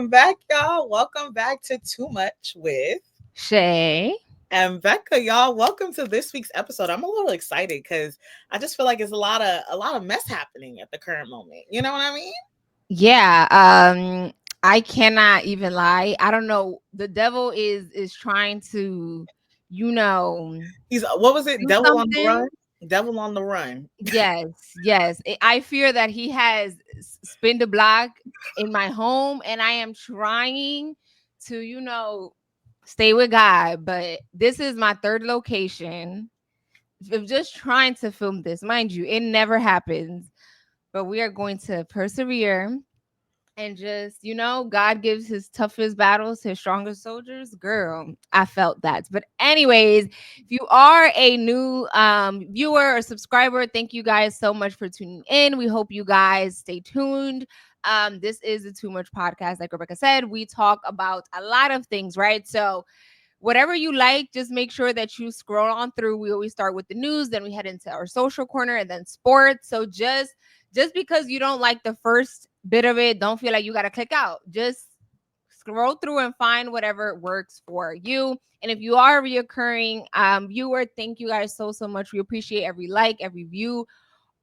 Welcome back, y'all. Welcome back to Too Much with Shey and Becca, y'all. Welcome to this week's episode. I'm a little excited because I just feel like it's a lot of mess happening at the current moment. You know what I mean? Yeah, I cannot even lie. I don't know. The devil is trying to, you know, He's what was it? do Devil on the something. run. Devil on the run. Yes. I fear that he has spin the block in my home, and I am trying to, stay with God. But this is my third location of just trying to film this. Mind you, it never happens, but we are going to persevere and just, God gives his toughest battles to his strongest soldiers. Girl, I felt that. But anyways, if you are a new viewer or subscriber, thank you guys so much for tuning in. We hope you guys stay tuned. This is the Too Much podcast. Like Rebecca said, we talk about a lot of things, right? So whatever you like, just make sure that you scroll on through. We always start with the news, then we head into our social corner, and then sports. So just because you don't like the first bit of it, don't feel like you got to click out. Just scroll through and find whatever works for you. And if you are a reoccurring viewer, thank you guys so much. We appreciate every like, every view,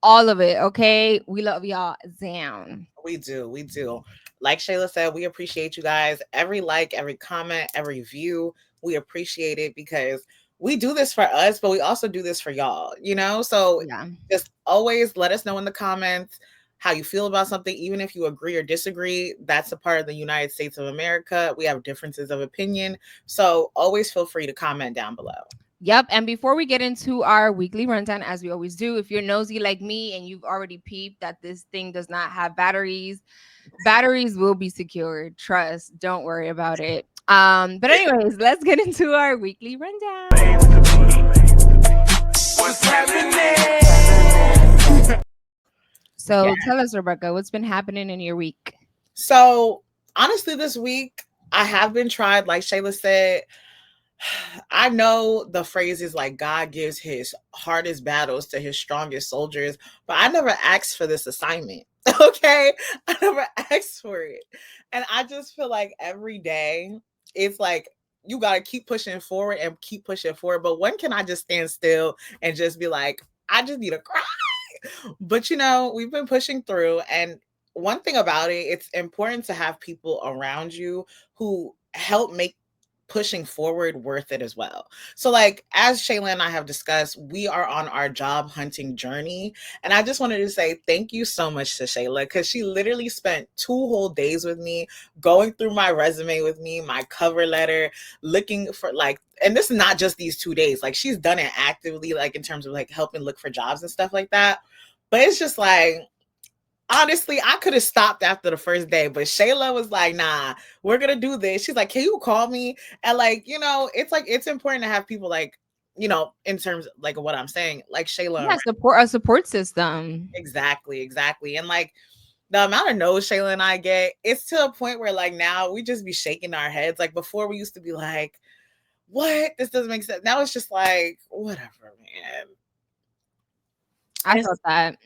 all of it. Okay, we love y'all down. We do. We do. Like Shayla said, we appreciate you guys. Every like, every comment, every view, we appreciate it because we do this for us, but we also do this for y'all, So Yeah. just always let us know in the comments how you feel about something, even if you agree or disagree. That's a part of the United States of America. We have differences of opinion. So always feel free to comment down below. Yep. And before we get into our weekly rundown, as we always do, if you're nosy like me and you've already peeped that this thing does not have batteries will be secured. Trust. Don't worry about it. But anyways, let's get into our weekly rundown. What's happening? So tell us, Rebecca, what's been happening in your week? So honestly, this week I have been tried, like Shayla said. I know the phrase is like God gives his hardest battles to his strongest soldiers, but I never asked for this assignment. Okay. I never asked for it. And I just feel like every day it's like you got to keep pushing forward and keep pushing forward. But when can I just stand still and just be like, I just need to cry? But we've been pushing through. And one thing about it, it's important to have people around you who help make pushing forward worth it as well. So like as Shayla and I have discussed, we are on our job hunting journey. And I just wanted to say thank you so much to Shayla because she literally spent 2 whole days with me, going through my resume with me, my cover letter, looking for and this is not just these 2 days. Like she's done it actively, like in terms of like helping look for jobs and stuff like that. But it's just like, honestly, I could have stopped after the first day, but Shayla was like, nah, we're going to do this. She's like, can you call me? And it's important to have people in terms of like what I'm saying, like Shayla. Yeah, a support system. Exactly. And the amount of no's Shayla and I get, it's to a point where like now we just be shaking our heads. Like before we used to be like, what? This doesn't make sense. Now it's just like, whatever, man. I felt that.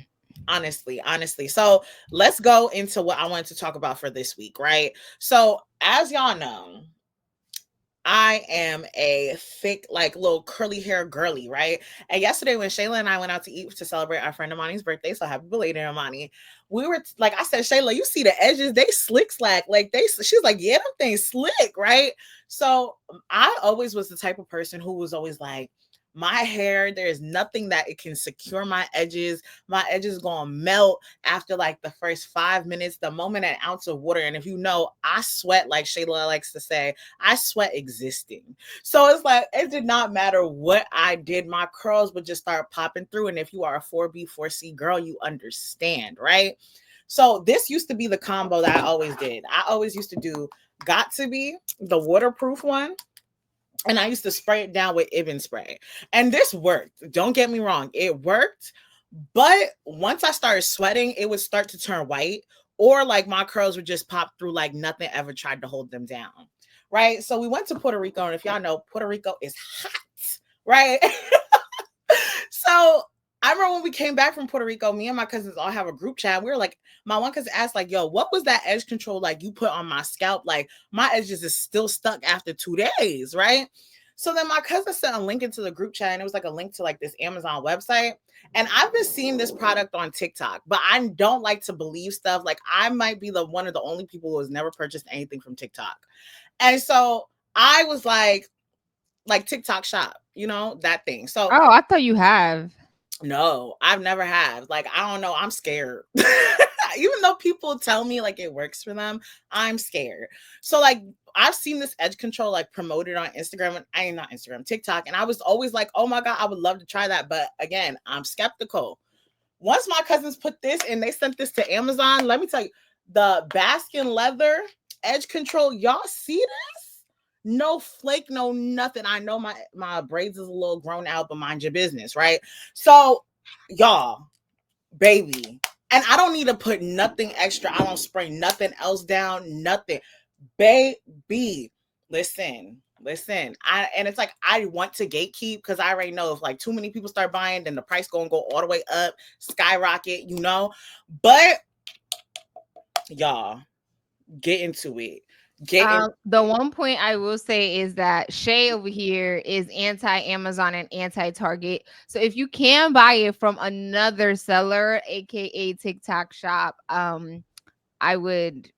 Honestly. So let's go into what I wanted to talk about for this week, right? So as y'all know, I am a thick, like little curly hair girly, right? And yesterday when Shayla and I went out to eat to celebrate our friend Amani's birthday, so happy belated, Amani. We were like, I said, Shayla, you see the edges? They slick slack. She's like, yeah, them things slick, right? So I always was the type of person who was always like, my hair, there is nothing that it can secure my edges. My edges gonna melt after like the first 5 minutes, the moment an ounce of water. And if you know, I sweat, like Shayla likes to say, I sweat existing. So it's like, it did not matter what I did. My curls would just start popping through. And if you are a 4B, 4C girl, you understand, right? So this used to be the combo that I always did. I always used to do Got To Be, the waterproof one. And I used to spray it down with Ibn spray. And this worked. Don't get me wrong. It worked. But once I started sweating, it would start to turn white. Or like my curls would just pop through like nothing ever tried to hold them down. Right? So we went to Puerto Rico. And if y'all know, Puerto Rico is hot. Right? So I remember when we came back from Puerto Rico, me and my cousins all have a group chat. We were like, my one cousin asked, like, yo, what was that edge control like you put on my scalp? Like, my edges is still stuck after 2 days, right? So then my cousin sent a link into the group chat, and it was like a link to like this Amazon website. And I've been seeing this product on TikTok, but I don't like to believe stuff. Like, I might be the one of the only people who has never purchased anything from TikTok. And so I was like TikTok shop, that thing. So Oh, I thought you have. no, I've never had. Like, I don't know. I'm scared. Even though people tell me like it works for them, I'm scared. So like I've seen this edge control like promoted on Instagram and I mean not Instagram, TikTok. And I was always like, oh my God, I would love to try that. But again, I'm skeptical. Once my cousins put this and they sent this to Amazon, let me tell you, the Baskin leather edge control, y'all see this? No flake, no nothing. I know my braids is a little grown out, but mind your business, right? So, y'all, baby, and I don't need to put nothing extra. I don't spray nothing else down, nothing, baby. Listen. And it's like I want to gatekeep because I already know if like too many people start buying, then the price gonna go all the way up, skyrocket, But y'all, get into it. The one point I will say is that Shey over here is anti-Amazon and anti-Target. So if you can buy it from another seller, aka TikTok shop, I would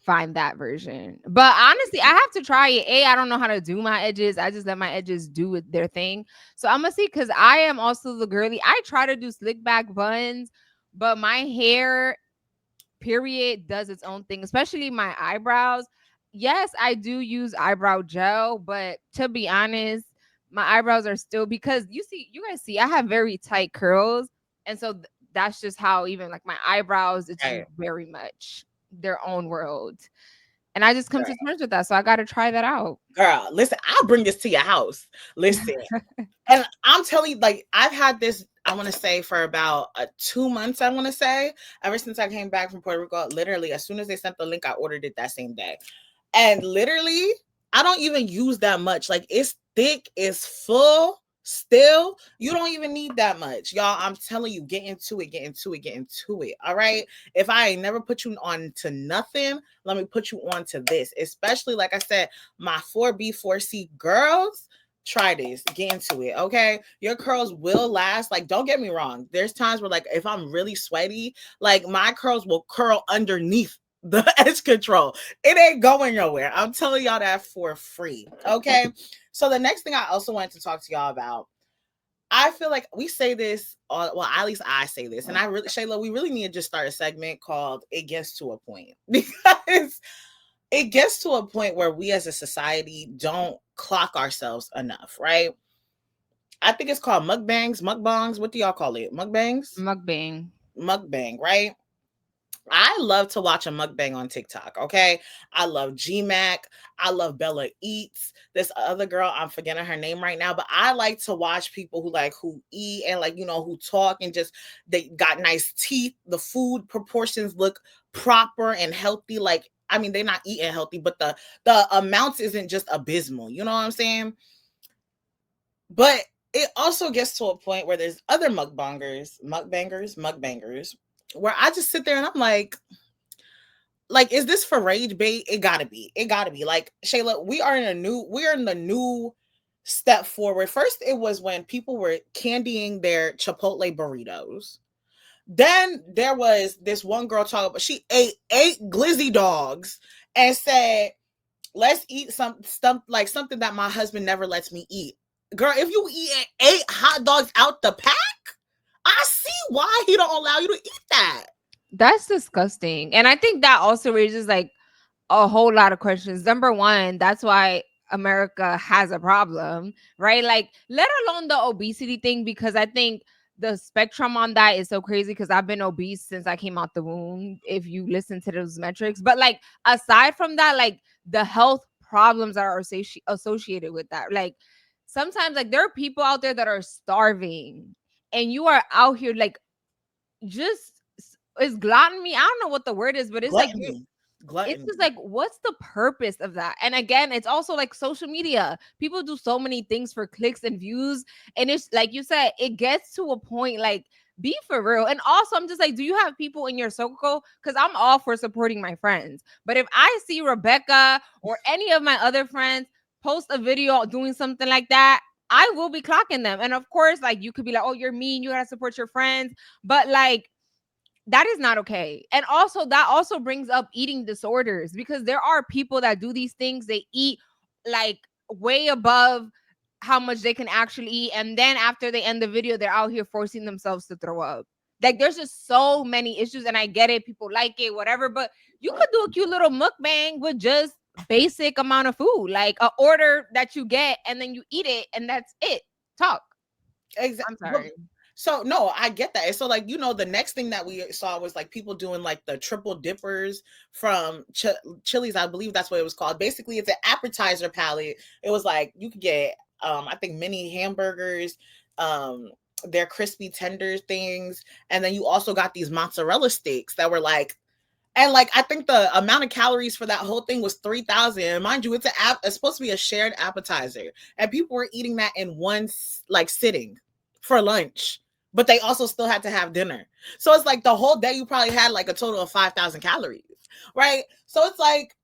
find that version. But honestly, I have to try it. I don't know how to do my edges. I just let my edges do their thing. So I'm gonna see because I am also the girly. I try to do slick back buns, but my hair, period, does its own thing, especially my eyebrows. Yes, I do use eyebrow gel, but to be honest, my eyebrows are still because you guys see, I have very tight curls, and so that's just how even like my eyebrows, it's just Right. very much their own world. And I just come Girl, to terms with that. So I got to try that out. girl, listen, I'll bring this to your house. Listen. And I'm telling you, like, I've had this, I want to say, for about 2 months, I want to say, ever since I came back from Puerto Rico. Literally, as soon as they sent the link, I ordered it that same day. And literally, I don't even use that much. Like, it's thick, it's full. Still, you don't even need that much, y'all. I'm telling you, get into it. All right. If I ain't never put you on to nothing, let me put you on to this. Especially, like I said, my 4B, 4C girls, try this, get into it. Okay. Your curls will last. Like, don't get me wrong. There's times where, like, if I'm really sweaty, like, my curls will curl underneath the edge control. It ain't going nowhere. I'm telling y'all that for free. Okay. So the next thing I also wanted to talk to y'all about, I feel like we say this, well, at least I say this, and I really, Shayla, we really need to just start a segment called "It Gets to a Point" because it gets to a point where we as a society don't clock ourselves enough, right? I think it's called mukbangs. What do y'all call it? Mukbangs? Mukbang. Mukbang, right? I love to watch a mukbang on TikTok. Okay. I love GMAC. I love Bella Eats. This other girl, I'm forgetting her name right now, but I like to watch people who eat and like, who talk and just they got nice teeth. The food proportions look proper and healthy. Like, I mean, they're not eating healthy, but the amounts isn't just abysmal. You know what I'm saying? But it also gets to a point where there's other mukbangers, where I just sit there and I'm like, is this for rage bait? It gotta be. Like, Shayla, we're in the new step forward. First, it was when people were candying their Chipotle burritos. Then there was this one girl talking about she ate 8 glizzy dogs and said, let's eat some stuff like something that my husband never lets me eat. Girl, if you eat 8 hot dogs out the pack, I see why he don't allow you to eat that. That's disgusting. And I think that also raises like a whole lot of questions. Number one, that's why America has a problem, right? Like, let alone the obesity thing, because I think the spectrum on that is so crazy because I've been obese since I came out the womb, if you listen to those metrics. But like, aside from that, like the health problems that are associated with that, like sometimes like there are people out there that are starving and you are out here like just, it's gluttony. I don't know what the word is, but it's like Gluttony. It's Gluttony. just like, what's the purpose of that? And again, it's also like social media. People do so many things for clicks and views. And it's like you said, it gets to a point like, be for real. And also, I'm just like, do you have people in your circle? Because I'm all for supporting my friends. But if I see Rebecca or any of my other friends post a video doing something like that, I will be clocking them. And of course, like, you could be like, oh, you're mean. You got to support your friends. But like, that is not okay. And also, that also brings up eating disorders, because there are people that do these things. They eat like way above how much they can actually eat, and then after they end the video, they're out here forcing themselves to throw up. Like, there's just so many issues, and I get it, people like it, whatever, but you could do a cute little mukbang with just basic amount of food, like a order that you get and then you eat it and that's it. Talk. I'm Exactly. sorry. So no, I get that. And so like, the next thing that we saw was like people doing like the triple dippers from Chili's. I believe that's what it was called. Basically, it's an appetizer palette. It was like you could get I think mini hamburgers, um their crispy tender things, and then you also got these mozzarella sticks that were like, and like I think the amount of calories for that whole thing was 3,000. And mind you, it's supposed to be a shared appetizer, and people were eating that in one like sitting for lunch, but they also still had to have dinner. So it's like the whole day you probably had like a total of 5,000 calories, right? So it's like,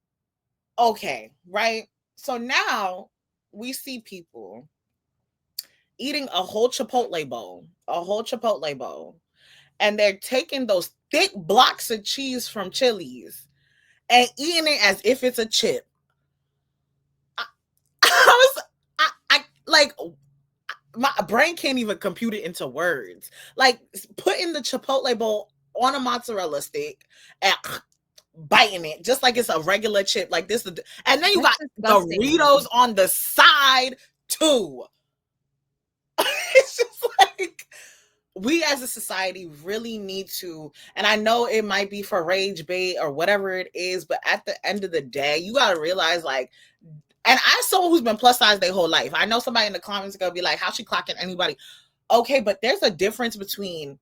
okay, right? So now we see people eating a whole Chipotle bowl, and they're taking those thick blocks of cheese from Chili's and eating it as if it's a chip. I, I was, I like, my brain can't even compute it into words. Like putting the Chipotle bowl on a mozzarella stick and biting it just like it's a regular chip. Like this, and then you That's got disgusting. Doritos on the side too. It's just like we as a society really need to, and I know it might be for rage bait or whatever it is, but at the end of the day, you got to realize like, and as someone who's been plus size their whole life, I know somebody in the comments is gonna be like, "How's she clocking anybody?" Okay, but there's a difference between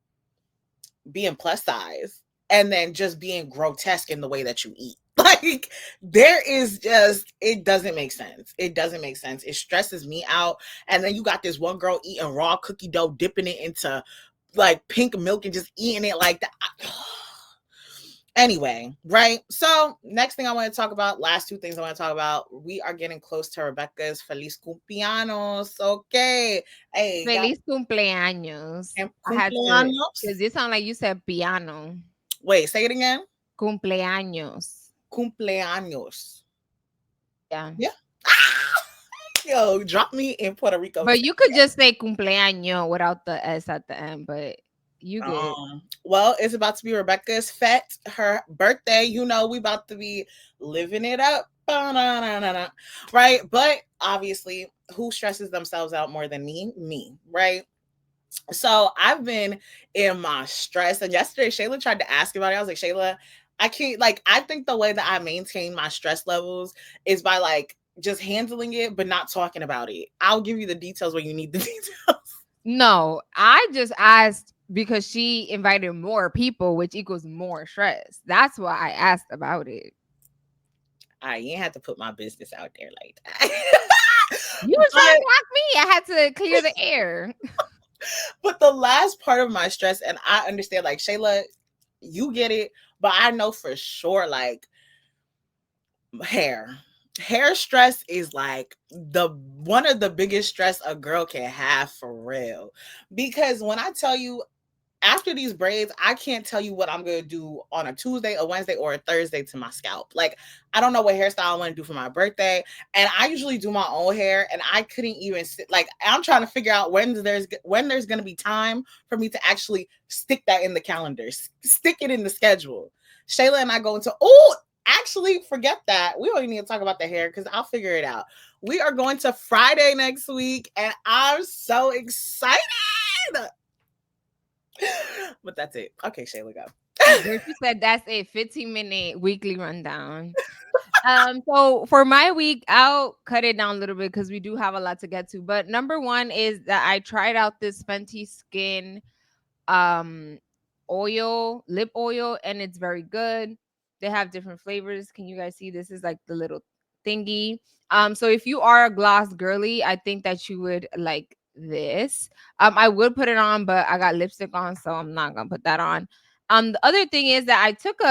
being plus size and then just being grotesque in the way that you eat. Like there is just, it doesn't make sense. It doesn't make sense. It stresses me out. And then you got this one girl eating raw cookie dough, dipping it into like pink milk and just eating it like that. Anyway, right? So, next thing I want to talk about, last two things I want to talk about, we are getting close to Rebecca's Feliz Cumpleaños. Okay. Hey, y'all. Feliz cumpleaños. I had to, Cumpleaños. because you sound like you said piano. Wait, say it again. Cumpleaños. Cumpleaños. Yeah. Yeah. Yo, drop me in Puerto Rico. But you could just say cumpleaños without the S at the end, but you good. Well, it's about to be Rebecca's fete, her birthday. We about to be living it up. Ba-na-na-na-na. Right? But obviously, who stresses themselves out more than me? Me, right? So I've been in my stress. And yesterday, Shayla tried to ask about it. I was like, Shayla, I can't, like, I think the way that I maintain my stress levels is by like just handling it, but not talking about it. I'll give you the details when you need the details. No, I just asked because she invited more people, which equals more stress. That's why I asked about it. I ain't have to put my business out there like that. You were trying to ask me. I had to clear the air. But the last part of my stress, and I understand, like, Shayla, you get it, but I know for sure, like, hair stress is like the one of the biggest stress a girl can have, for real. Because when I tell you, after these braids, I can't tell you what I'm going to do on a Tuesday, a Wednesday, or a Thursday to my scalp. Like, I don't know what hairstyle I want to do for my birthday. And I usually do my own hair, and I couldn't even sit. Like, I'm trying to figure out when there's going to be time for me to actually stick that in the calendar, stick it in the schedule. Shayla and I go into, actually, forget that. We don't even need to talk about the hair because I'll figure it out. We are going to Friday next week, and I'm so excited. But that's it. Okay, Shayla, go. You said that's a 15-minute weekly rundown. So for my week, I'll cut it down a little bit because we do have a lot to get to. But number one is that I tried out this Fenty Skin lip oil, and it's very good. They have different flavors. Can you guys see? This is like the little thingy. So if you are a gloss girly, I think that you would like this. I would put it on, but I got lipstick on, so I'm not gonna put that on. The other thing is that I took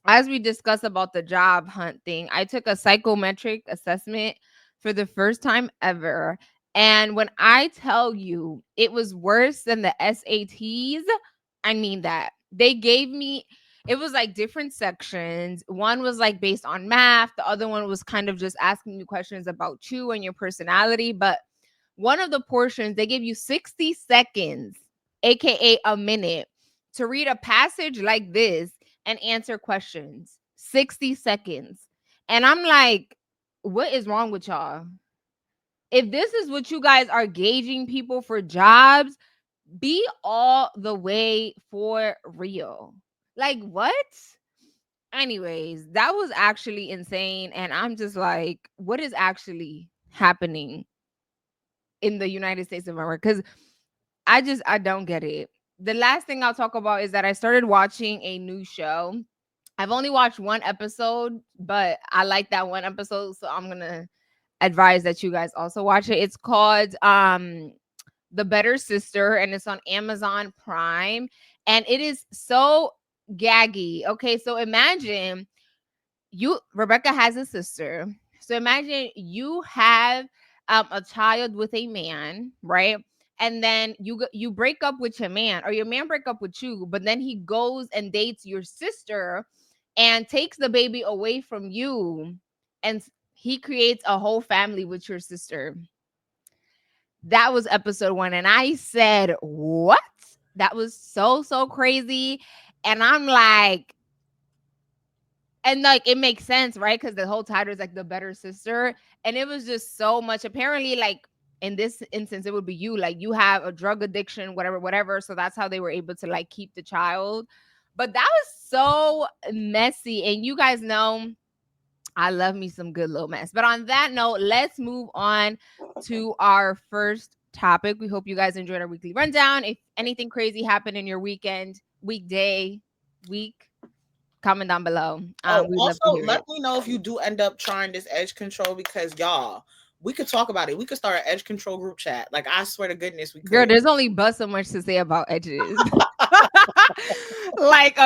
as we discussed about the job hunt thing, I took a psychometric assessment for the first time ever. And when I tell you it was worse than the SATs, I mean that. They gave me, it was like different sections. One was like based on math, the other one was kind of just asking you questions about you and your personality. But one of the portions, they gave you 60 seconds, AKA a minute, to read a passage like this and answer questions. 60 seconds. And I'm like, what is wrong with y'all? If this is what you guys are gauging people for jobs, be all the way for real. Like, what? Anyways, that was actually insane. And I'm just like, what is actually happening in the United States of America? Because I don't get it. The last thing I'll talk about is that I started watching a new show. I've only watched one episode, but I like that one episode, so I'm gonna advise that you guys also watch it. It's called The Better Sister, and it's on Amazon Prime, and it is so gaggy. Okay, so imagine Rebecca has a sister. So imagine you have a child with a man, right? And then you break up with your man, or your man break up with you, but then he goes and dates your sister and takes the baby away from you, and he creates a whole family with your sister. That was episode 1, and I said, "What?" That was so crazy, and I'm like, and like it makes sense, right? Because the whole title is like The Better Sister, and it was just so much. Apparently, like in this instance, it would be you, like you have a drug addiction, whatever. So that's how they were able to like keep the child. But that was so messy, and you guys know I love me some good little mess. But on that note, let's move on to our first topic. We hope you guys enjoyed our weekly rundown. If anything crazy happened in your weekend, weekday, week, comment down below. We'd love to Also, hear let it. me know if you do end up trying this edge control, because y'all, we could talk about it. We could start an edge control group chat. Like, I swear to goodness, we Girl, could. there's only but so much to say about edges. like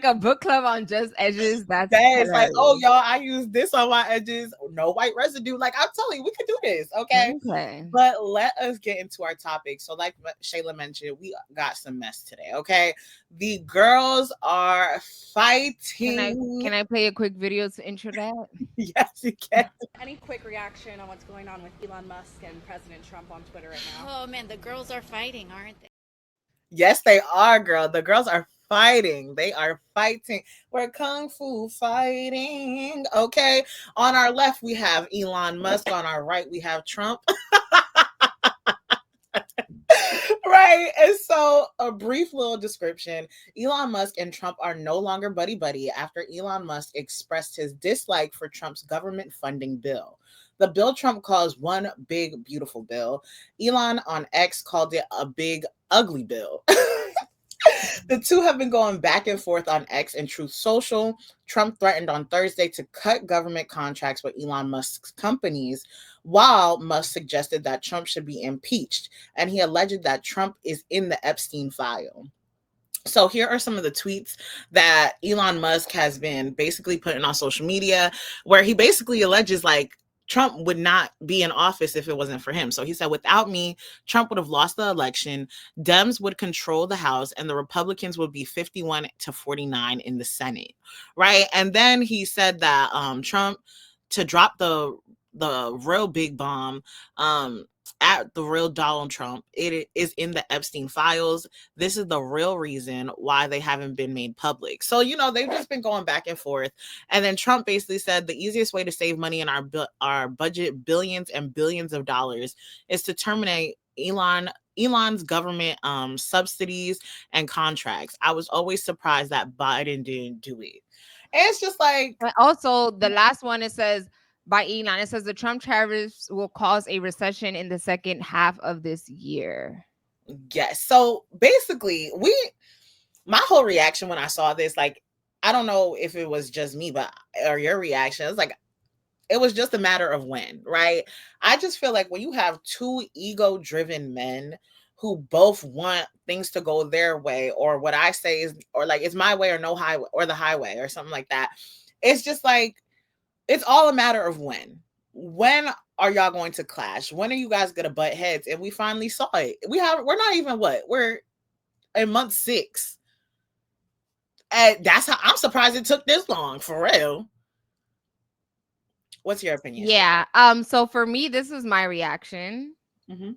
a book club on just edges. That's Yes, like, oh, hilarious. y'all, I use this on my edges. No white residue. Like, I'm telling you, we could do this, okay? Okay. But let us get into our topic. So, like Shayla mentioned, we got some mess today, okay? The girls are fighting. Can I play a quick video to intro that? Yes, you can. Any quick reaction on what's going on with Elon Musk and President Trump on Twitter right now? Oh man, the girls are fighting, aren't they? Yes, they are, girl. The girls are fighting. They are fighting. We're kung fu fighting. Okay. On our left, we have Elon Musk. On our right, we have Trump. Right. And so, a brief little description: Elon Musk and Trump are no longer buddy after Elon Musk expressed his dislike for Trump's government funding bill. The bill Trump calls one big, beautiful bill. Elon on X called it a big, ugly bill. The two have been going back and forth on X and Truth Social. Trump threatened on Thursday to cut government contracts with Elon Musk's companies, while Musk suggested that Trump should be impeached, and he alleged that Trump is in the Epstein file. So here are some of the tweets that Elon Musk has been basically putting on social media, where he basically alleges like Trump would not be in office if it wasn't for him. So he said, without me, Trump would have lost the election, Dems would control the House, and the Republicans would be 51-49 in the Senate, right? And then he said that Trump, to drop the real big bomb, at the real Donald Trump, it is in the Epstein files. This is the real reason why they haven't been made public. So, they've just been going back and forth. And then Trump basically said the easiest way to save money in our budget, billions and billions of dollars, is to terminate Elon's government subsidies and contracts. I was always surprised that Biden didn't do it. And it's just like, And also, the last one, it says by Elon, it says the Trump tariffs will cause a recession in the second half of this year. yes. So basically, my whole reaction when I saw this, like, I don't know if it was just me, or your reaction. It's like, it was just a matter of when, right? I just feel like when you have two ego-driven men who both want things to go their way, or what I say is, or like, it's my way or no highway, or the highway, or something like that. It's just like, it's all a matter of when. When are y'all going to clash? When are you guys gonna butt heads? And we finally saw it. We're not even we're in month 6. And that's how I'm surprised it took this long, for real. What's your opinion? Yeah. So for me, this was my reaction. Mm-hmm.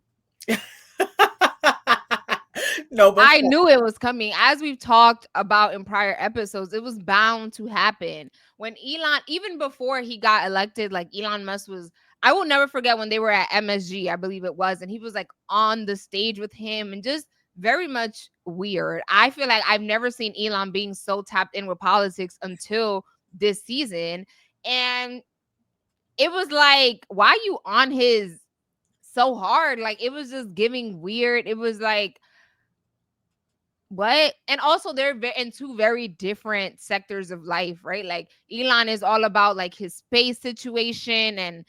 No, but I knew it was coming. As we've talked about in prior episodes, it was bound to happen. When Elon, even before he got elected, like Elon Musk was, I will never forget when they were at MSG, I believe it was, and he was like on the stage with him and just very much weird. I feel like I've never seen Elon being so tapped in with politics until this season. And it was like, why are you on his so hard? Like, it was just giving weird. It was like, what? And also they're in two very different sectors of life, right? Like Elon is all about like his space situation, and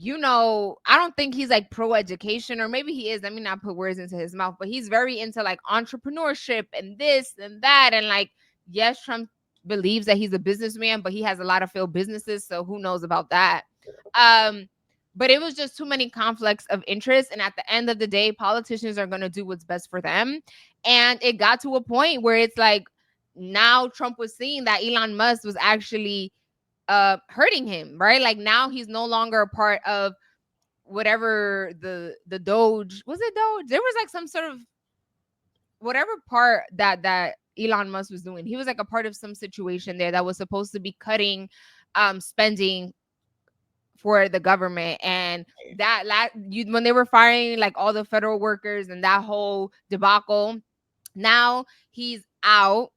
I don't think he's like pro education, or maybe he is. Let me not put words into his mouth, but he's very into like entrepreneurship and this and that. And like, yes, Trump believes that he's a businessman, but he has a lot of failed businesses, so who knows about that. But it was just too many conflicts of interest. And at the end of the day, politicians are going to do what's best for them. And it got to a point where it's like, now Trump was seeing that Elon Musk was actually hurting him, right? Like now he's no longer a part of whatever the Doge, was it Doge? There was like some sort of whatever part that Elon Musk was doing. He was like a part of some situation there that was supposed to be cutting spending for the government. And when they were firing like all the federal workers and that whole debacle, now he's out,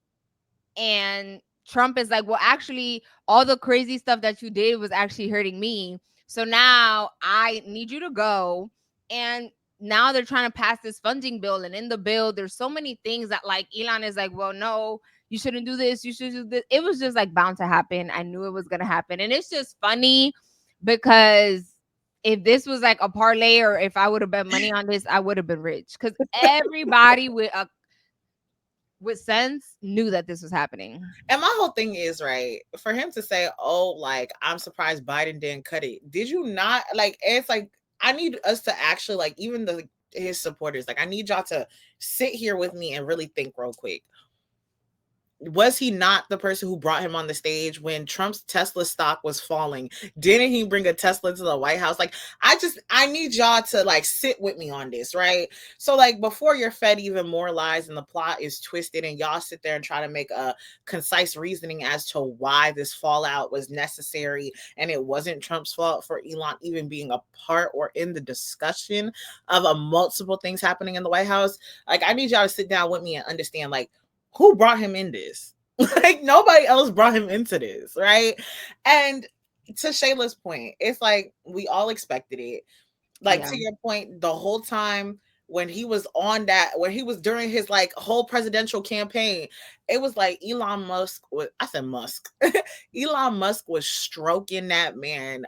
and Trump is like, well, actually, all the crazy stuff that you did was actually hurting me. So now I need you to go. And now they're trying to pass this funding bill. And in the bill, there's so many things that like Elon is like, well, no, you shouldn't do this. You should do this. It was just like bound to happen. I knew it was going to happen. And it's just funny because if this was like a parlay, or if I would have bet money on this, I would have been rich, because everybody with sense knew that this was happening. And my whole thing is, right, for him to say, oh, like, I'm surprised Biden didn't cut it. Did you not? Like, it's like, I need us to actually, like, even his supporters, like, I need y'all to sit here with me and really think real quick. Was he not the person who brought him on the stage when Trump's Tesla stock was falling? Didn't he bring a Tesla to the White House? Like, I need y'all to like sit with me on this, right? So like, before you're fed even more lies and the plot is twisted and y'all sit there and try to make a concise reasoning as to why this fallout was necessary and it wasn't Trump's fault for Elon even being a part or in the discussion of multiple things happening in the White House. Like, I need y'all to sit down with me and understand, like, who brought him in this? Like, nobody else brought him into this, right? And to Shayla's point, it's like we all expected it. Like, to your point, the whole time when he was during his like whole presidential campaign, it was like Elon Musk Elon Musk was stroking that man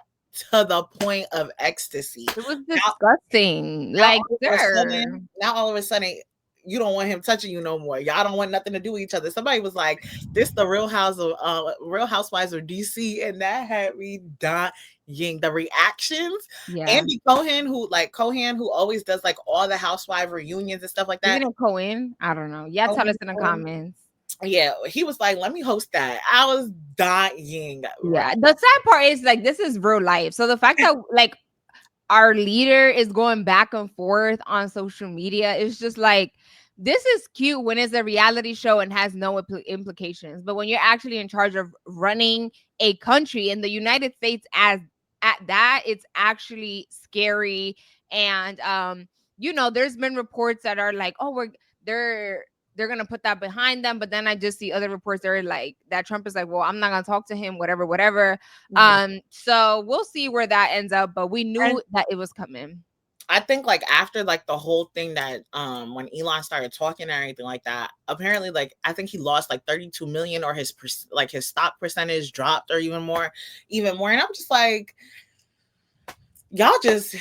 to the point of ecstasy. It was disgusting. Now all of a sudden, you don't want him touching you no more. Y'all don't want nothing to do with each other. Somebody was like, this the Real Housewives of DC, and that had me dying. The reactions. Yeah. Andy Cohen, who always does like all the housewife reunions and stuff like that. Isn't it Cohen? I don't know. Yeah, tell us in the comments. Yeah, he was like, let me host that. I was dying. Yeah, the sad part is like, this is real life. So the fact that like our leader is going back and forth on social media is just like, this is cute when it's a reality show and has no implications. But when you're actually in charge of running a country in the United States at that, it's actually scary. And there's been reports that are like, oh, they're gonna put that behind them. But then I just see other reports that are like that Trump is like, well, I'm not gonna talk to him, whatever. Mm-hmm. So we'll see where that ends up. But we knew that it was coming. I think like after like the whole thing that when Elon started talking and everything like that, apparently like I think he lost like 32 million, or his like his stock percentage dropped, or even more. And I'm just like, y'all just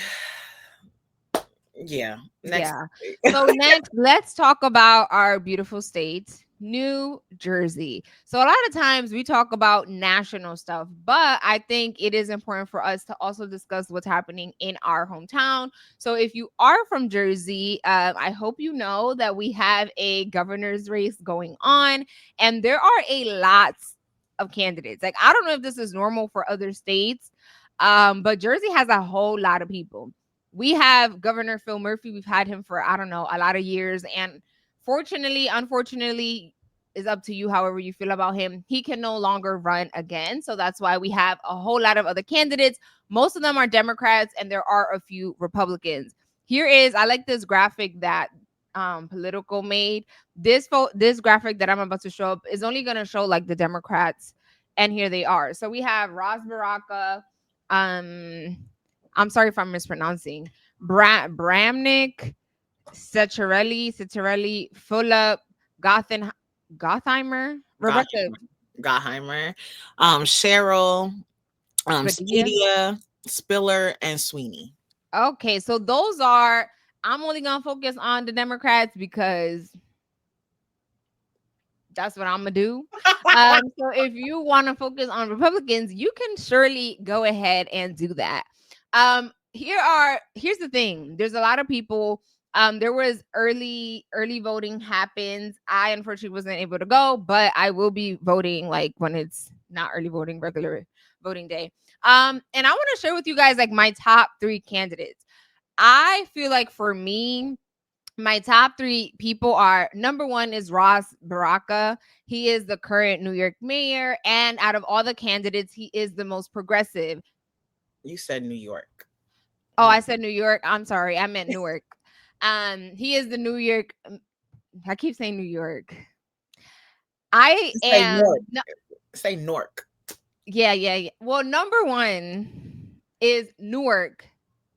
yeah. Next. Yeah. So next, let's talk about our beautiful state, New Jersey. So a lot of times we talk about national stuff, but I think it is important for us to also discuss what's happening in our hometown. So if you are from Jersey, I hope you know that we have a governor's race going on, and there are a lot of candidates. Like, I don't know if this is normal for other states, but Jersey has a whole lot of people. We have Governor Phil Murphy. We've had him for, I don't know, a lot of years. And fortunately, unfortunately, is up to you however you feel about him. He can no longer run again. So that's why we have a whole lot of other candidates. Most of them are Democrats, and there are a few Republicans. I like this graphic that Political made. This graphic that I'm about to show up is only going to show like the Democrats, and here they are. So we have Ras Baraka, I'm sorry if I'm mispronouncing. Bramnick, Citarelli, Fulop, Gottheimer, Rebecca Gottheimer, Cheryl, Padilla. Speedia, Spiller, and Sweeney. Okay, so those are. I'm only gonna focus on the Democrats because that's what I'm gonna do. So if you want to focus on Republicans, you can surely go ahead and do that. Here's the thing. There's a lot of people. There was early voting happens. I unfortunately wasn't able to go, but I will be voting like when it's not early voting, regular voting day. And I want to share with you guys like my top 3 candidates. I feel like for me, my top 3 people are, number 1 is Ras Baraka. He is the current New York mayor, and out of all the candidates, he is the most progressive. You said New York. Oh, I said New York. I'm sorry, I meant Newark. He is the New York. I keep saying New York. I am. Say Newark. Yeah. Well, number 1 is Newark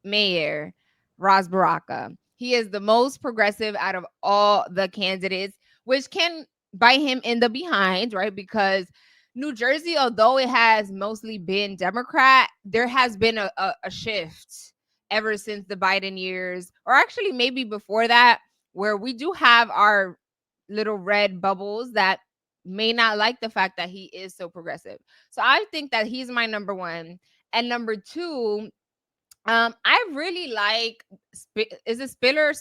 mayor Ras Baraka. He is the most progressive out of all the candidates, which can bite him in the behind, right? Because New Jersey, although it has mostly been Democrat, there has been a shift ever since the Biden years, or actually maybe before that, where we do have our little red bubbles that may not like the fact that he is so progressive. So I think that he's my number 1. And number 2, I really like, is it Spiller?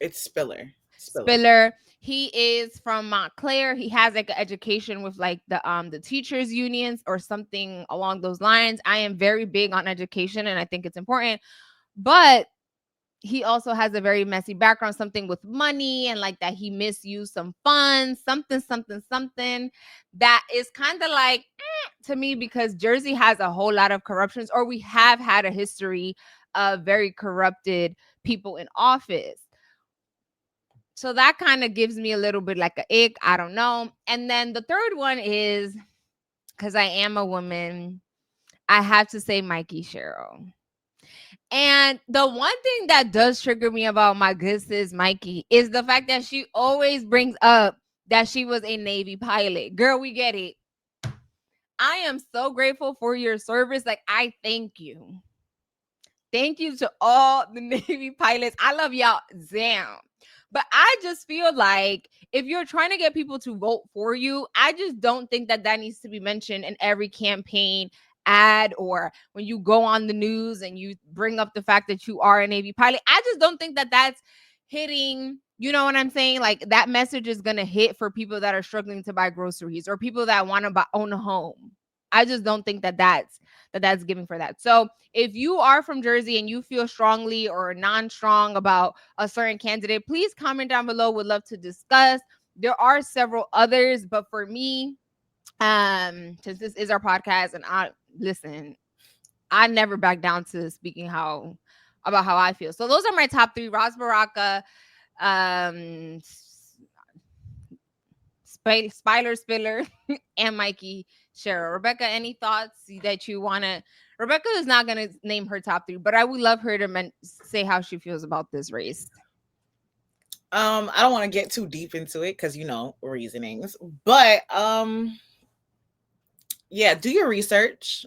It's Spiller. He is from Montclair. He has like an education with like the teachers unions or something along those lines. I am very big on education, and I think it's important. But he also has a very messy background, something with money, and like that he misused some funds, something that is kind of like to me, because Jersey has a whole lot of corruptions, or we have had a history of very corrupted people in office. So that kind of gives me a little bit like a ick. I don't know. And then the third one is, because I am a woman, I have to say Mikey Cheryl. And the one thing that does trigger me about my good sis Mikey is the fact that she always brings up that she was a Navy pilot. Girl, we get it. I am so grateful for your service. Like, I thank you. Thank you to all the Navy pilots. I love y'all down. But I just feel like if you're trying to get people to vote for you, I just don't think that needs to be mentioned in every campaign ad, or when you go on the news and you bring up the fact that you are a Navy pilot. I just don't think that that's hitting, you know what I'm saying? Like, that message is going to hit for people that are struggling to buy groceries or people that want to own a home. I just don't think that that's giving for that. So if you are from Jersey and you feel strongly or non-strong about a certain candidate, please comment down below. Would love to discuss. There are several others, but for me, since this is our podcast and I never back down to speaking about how I feel. So those are my top 3: Ras Baraka, Spiller, and Mikey Cheryl. Rebecca, any thoughts that you want to Rebecca is not going to name her top 3, but I would love her to say how she feels about this race. I don't want to get too deep into it because, reasonings, but yeah, do your research.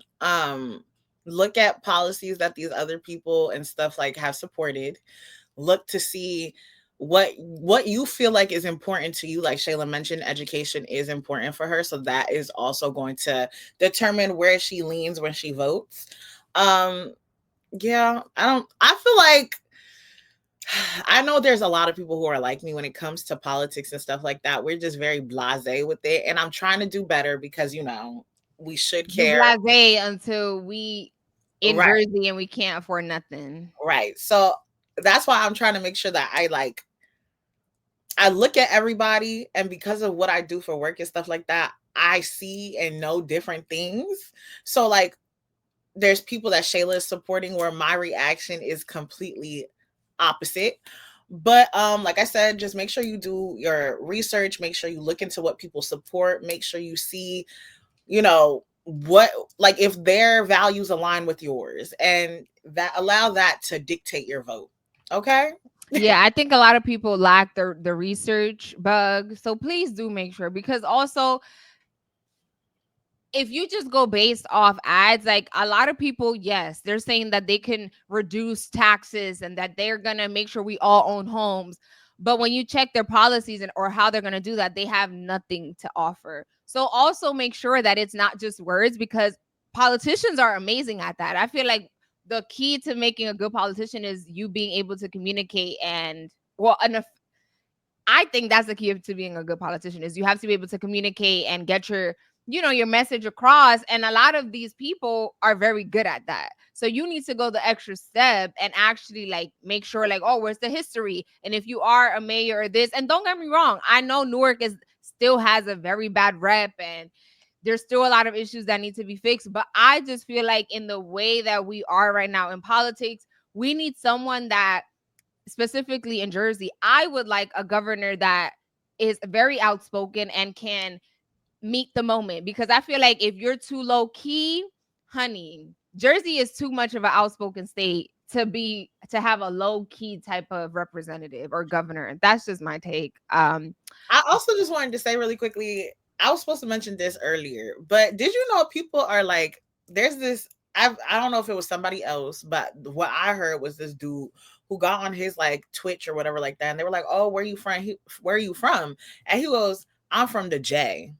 Look at policies that these other people and stuff like have supported. Look to see what you feel like is important to you. Like Shayla mentioned, education is important for her, so that is also going to determine where she leans when she votes. Yeah, I feel like I know there's a lot of people who are like me when it comes to politics and stuff like that. We're just very blasé with it, and I'm trying to do better because we should care. Blasé until we in Jersey and we can't afford nothing. Right. So that's why I'm trying to make sure that I look at everybody, and because of what I do for work and stuff like that, I see and know different things. So like there's people that Shayla is supporting where my reaction is completely opposite. But like I said, just make sure you do your research, make sure you look into what people support, make sure you see, what, like if their values align with yours, and that allow that to dictate your vote. Okay. Yeah, I think a lot of people lack the research bug. So please do make sure, because also if you just go based off ads, like a lot of people, yes, they're saying that they can reduce taxes and that they're going to make sure we all own homes. But when you check their policies or how they're going to do that, they have nothing to offer. So also make sure that it's not just words, because politicians are amazing at that. I feel like the key to making a good politician is you being able to communicate I think that's the key to being a good politician is you have to be able to communicate and get your message across. And a lot of these people are very good at that. So you need to go the extra step and actually like make sure like, oh, where's the history? And if you are a mayor or this, and don't get me wrong, I know Newark still has a very bad rep and there's still a lot of issues that need to be fixed. But I just feel like in the way that we are right now in politics, we need someone that, specifically in Jersey, I would like a governor that is very outspoken and can meet the moment, because I feel like if you're too low key, honey, Jersey is too much of an outspoken state to have a low key type of representative or governor. That's just my take. I also just wanted to say really quickly, I was supposed to mention this earlier, but did you know people are like, there's this, I don't know if it was somebody else, but what I heard was this dude who got on his like Twitch or whatever like that, and they were like, oh, where are you from? Where are you from? And he goes, I'm from the J.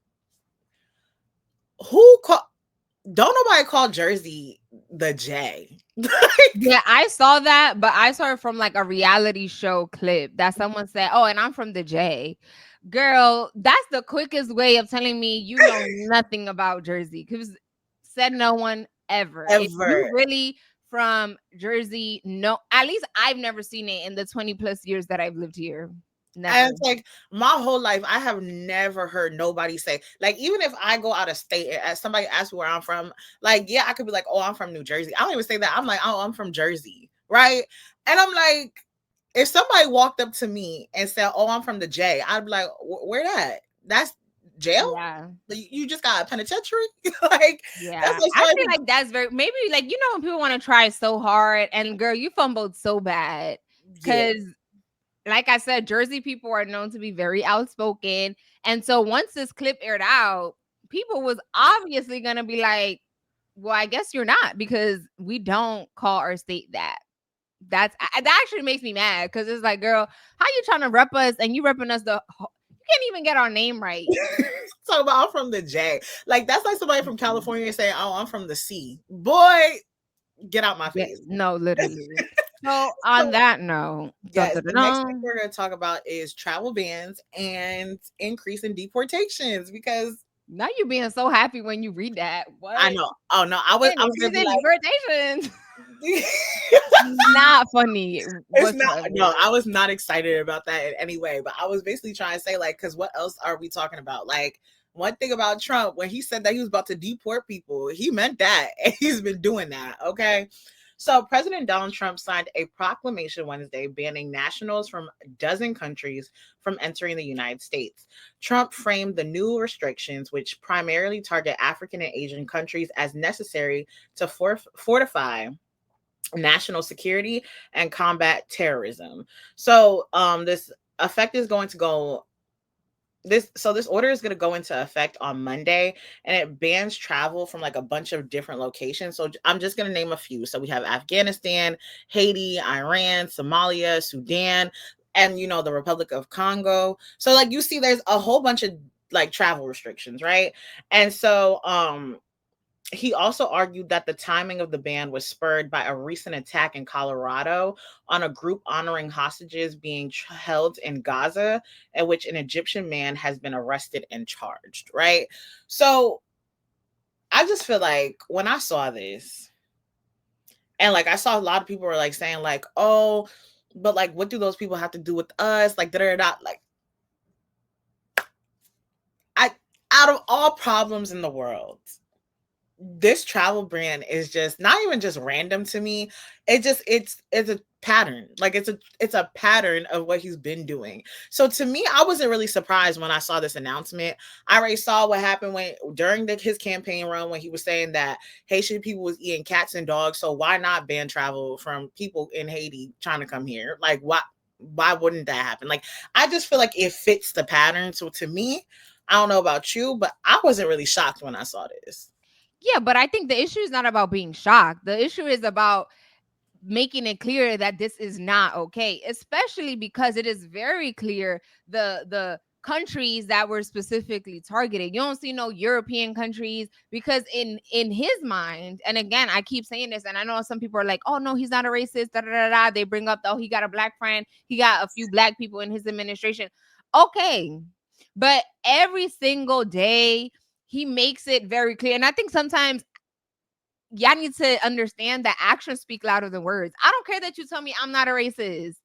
Don't nobody call Jersey the J. Yeah, I saw that, but I saw it from like a reality show clip that someone said, oh, and I'm from the J. Girl, that's the quickest way of telling me you know nothing about Jersey, because said no one ever. If you really from Jersey, no, at least I've never seen it in the 20 plus years that I've lived here. Never. And it's like my whole life, I have never heard nobody say, like, even if I go out of state and somebody asks where I'm from, like, yeah, I could be like, oh, I'm from New Jersey. I don't even say that. I'm like, oh, I'm from Jersey. Right. And I'm like, if somebody walked up to me and said, oh, I'm from the J, I'd be like, where that? That's jail? Yeah. You just got a penitentiary? Like, yeah. I feel like that's very, maybe like, when people want to try so hard, and girl, you fumbled so bad. Because like I said, Jersey people are known to be very outspoken. And so once this clip aired out, people was obviously going to be like, well, I guess you're not, because we don't call our state that. That actually makes me mad, because it's like, girl, how you trying to rep us and you repping us you can't even get our name right. Talk about I'm from the J. Like, that's like somebody from California saying, oh, I'm from the C. Boy, get out my face. No, literally. So on that note, the next thing we're going to talk about is travel bans and increase in deportations, because now you're being so happy when you read that. What? I know. Oh no, I was deportations. Not funny. It's not. No, I was not excited about that in any way. But I was basically trying to say, like, because what else are we talking about? Like, one thing about Trump, when he said that he was about to deport people, he meant that, and he's been doing that. Okay. So President Donald Trump signed a proclamation Wednesday banning nationals from a dozen countries from entering the United States. Trump framed the new restrictions, which primarily target African and Asian countries, as necessary to fortify national security and combat terrorism. So this effect is going to go this order is going to go into effect on Monday, and it bans travel from like a bunch of different locations. So I'm just going to name a few. So we have Afghanistan, Haiti, Iran, Somalia, Sudan, and the Republic of Congo. So like you see there's a whole bunch of like travel restrictions, right? And so he also argued that the timing of the ban was spurred by a recent attack in Colorado on a group honoring hostages being held in Gaza, in which an Egyptian man has been arrested and charged, right? So I just feel like when I saw this, and like I saw a lot of people were like saying like, oh, but like what do those people have to do with us? Like like out of all problems in the world, this travel brand is just not even just random to me. It's a pattern. Like it's a pattern of what he's been doing. So to me, I wasn't really surprised when I saw this announcement. I already saw what happened during his campaign run, when he was saying that Haitian people was eating cats and dogs. So why not ban travel from people in Haiti trying to come here? Like why wouldn't that happen? Like I just feel like it fits the pattern. So to me, I don't know about you, but I wasn't really shocked when I saw this. Yeah, but I think the issue is not about being shocked. The issue is about making it clear that this is not okay, especially because it is very clear the countries that were specifically targeted. You don't see no European countries, because in his mind, and again, I keep saying this, and I know some people are like, oh no, he's not a racist, da, da, da, da. They bring up, oh, he got a black friend, he got a few black people in his administration. Okay, but every single day he makes it very clear. And I think sometimes y'all need to understand that actions speak louder than words. I don't care that you tell me I'm not a racist.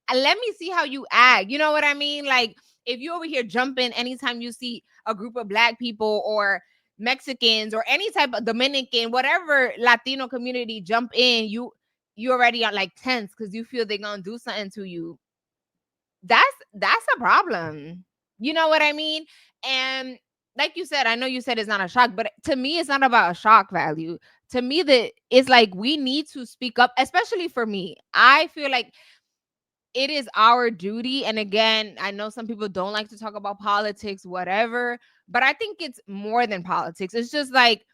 And let me see how you act. You know what I mean? Like, if you over here jumping anytime you see a group of black people or Mexicans or any type of Dominican, whatever Latino community jump in, you already are like tense because you feel they're gonna do something to you. That's a problem. You know what I mean? And like you said, I know you said it's not a shock, but to me, it's not about a shock value. To me, it's like we need to speak up, especially for me. I feel like it is our duty. And again, I know some people don't like to talk about politics, whatever, but I think it's more than politics. It's just like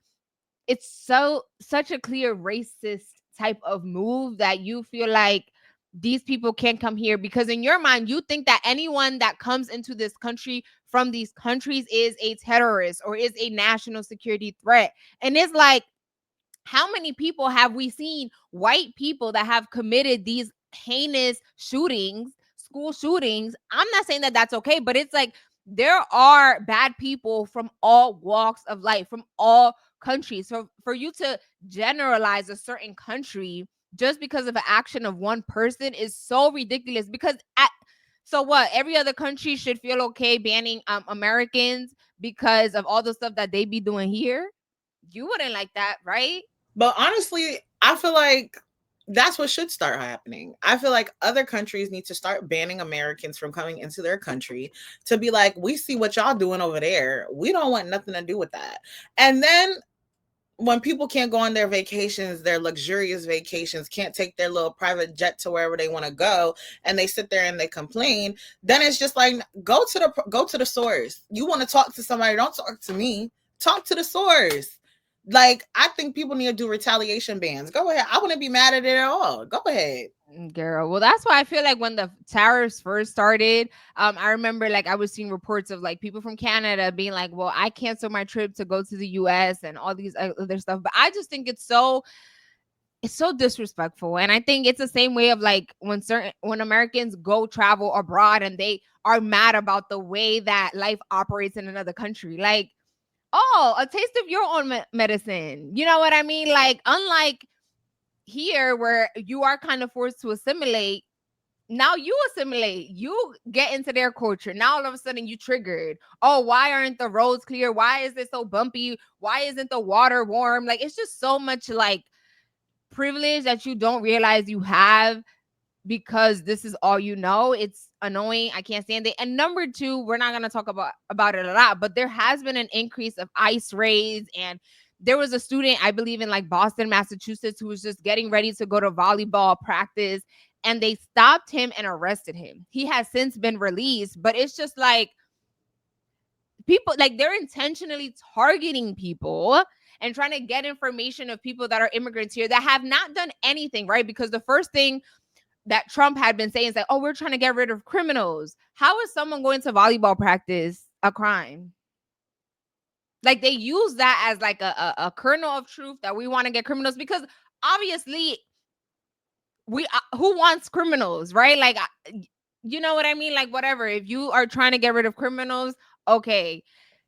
it's such a clear racist type of move that you feel like these people can't come here, because in your mind you think that anyone that comes into this country from these countries is a terrorist or is a national security threat. And it's like, how many people have we seen, white people, that have committed these heinous shootings, school shootings? I'm not saying that that's okay, but it's like there are bad people from all walks of life, from all countries. So for you to generalize a certain country just because of an action of one person is so ridiculous. Because so what? Every other country should feel okay banning Americans because of all the stuff that they be doing here? You wouldn't like that, right? But honestly, I feel like that's what should start happening. I feel like other countries need to start banning Americans from coming into their country, to be like, we see what y'all doing over there. We don't want nothing to do with that. And then when people can't go on their vacations, their luxurious vacations, can't take their little private jet to wherever they want to go, and they sit there and they complain, then it's just like, go to the source. You want to talk to somebody, don't talk to me. Talk to the source. Like, I think people need to do retaliation bans. Go ahead. I wouldn't be mad at it at all. Go ahead. Girl, well, that's why I feel like when the tariffs first started, I remember like I was seeing reports of like people from Canada being like, well, I canceled my trip to go to the US and all these other stuff. But I just think it's so disrespectful. And I think it's the same way of like when Americans go travel abroad and they are mad about the way that life operates in another country. Like, oh, a taste of your own medicine. You know what I mean? Like, unlike here where you are kind of forced to assimilate, now you assimilate, you get into their culture. Now all of a sudden you triggered. Oh, why aren't the roads clear? Why is it so bumpy? Why isn't the water warm? Like, it's just so much like privilege that you don't realize you have because this is all you know. It's annoying. I can't stand it. And number two, we're not going to talk about it a lot, but there has been an increase of ICE raids. And there was a student, I believe in like Boston, Massachusetts, who was just getting ready to go to volleyball practice, and they stopped him and arrested him. He has since been released, but it's just like people, like they're intentionally targeting people and trying to get information of people that are immigrants here that have not done anything, right? Because the first thing that Trump had been saying is like, oh, we're trying to get rid of criminals. How is someone going to volleyball practice a crime? Like they use that as like a kernel of truth that we want to get criminals, because obviously we who wants criminals, right? Like, you know what I mean? Like whatever, if you are trying to get rid of criminals, okay,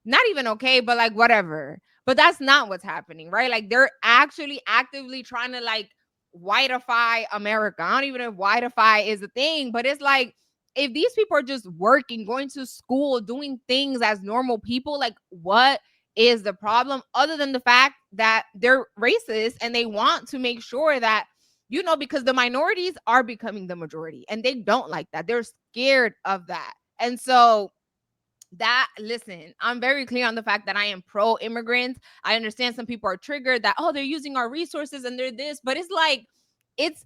not even okay, but like whatever. But that's not what's happening, right? Like they're actually actively trying to like whiteify America. I don't even know if whiteify is a thing, but it's like if these people are just working, going to school, doing things as normal people, like what is the problem other than the fact that they're racist and they want to make sure that, you know, because the minorities are becoming the majority and they don't like that. They're scared of that. And so that, listen, I'm very clear on the fact that I am pro immigrants. I understand some people are triggered that, oh, they're using our resources and they're this, but it's like, it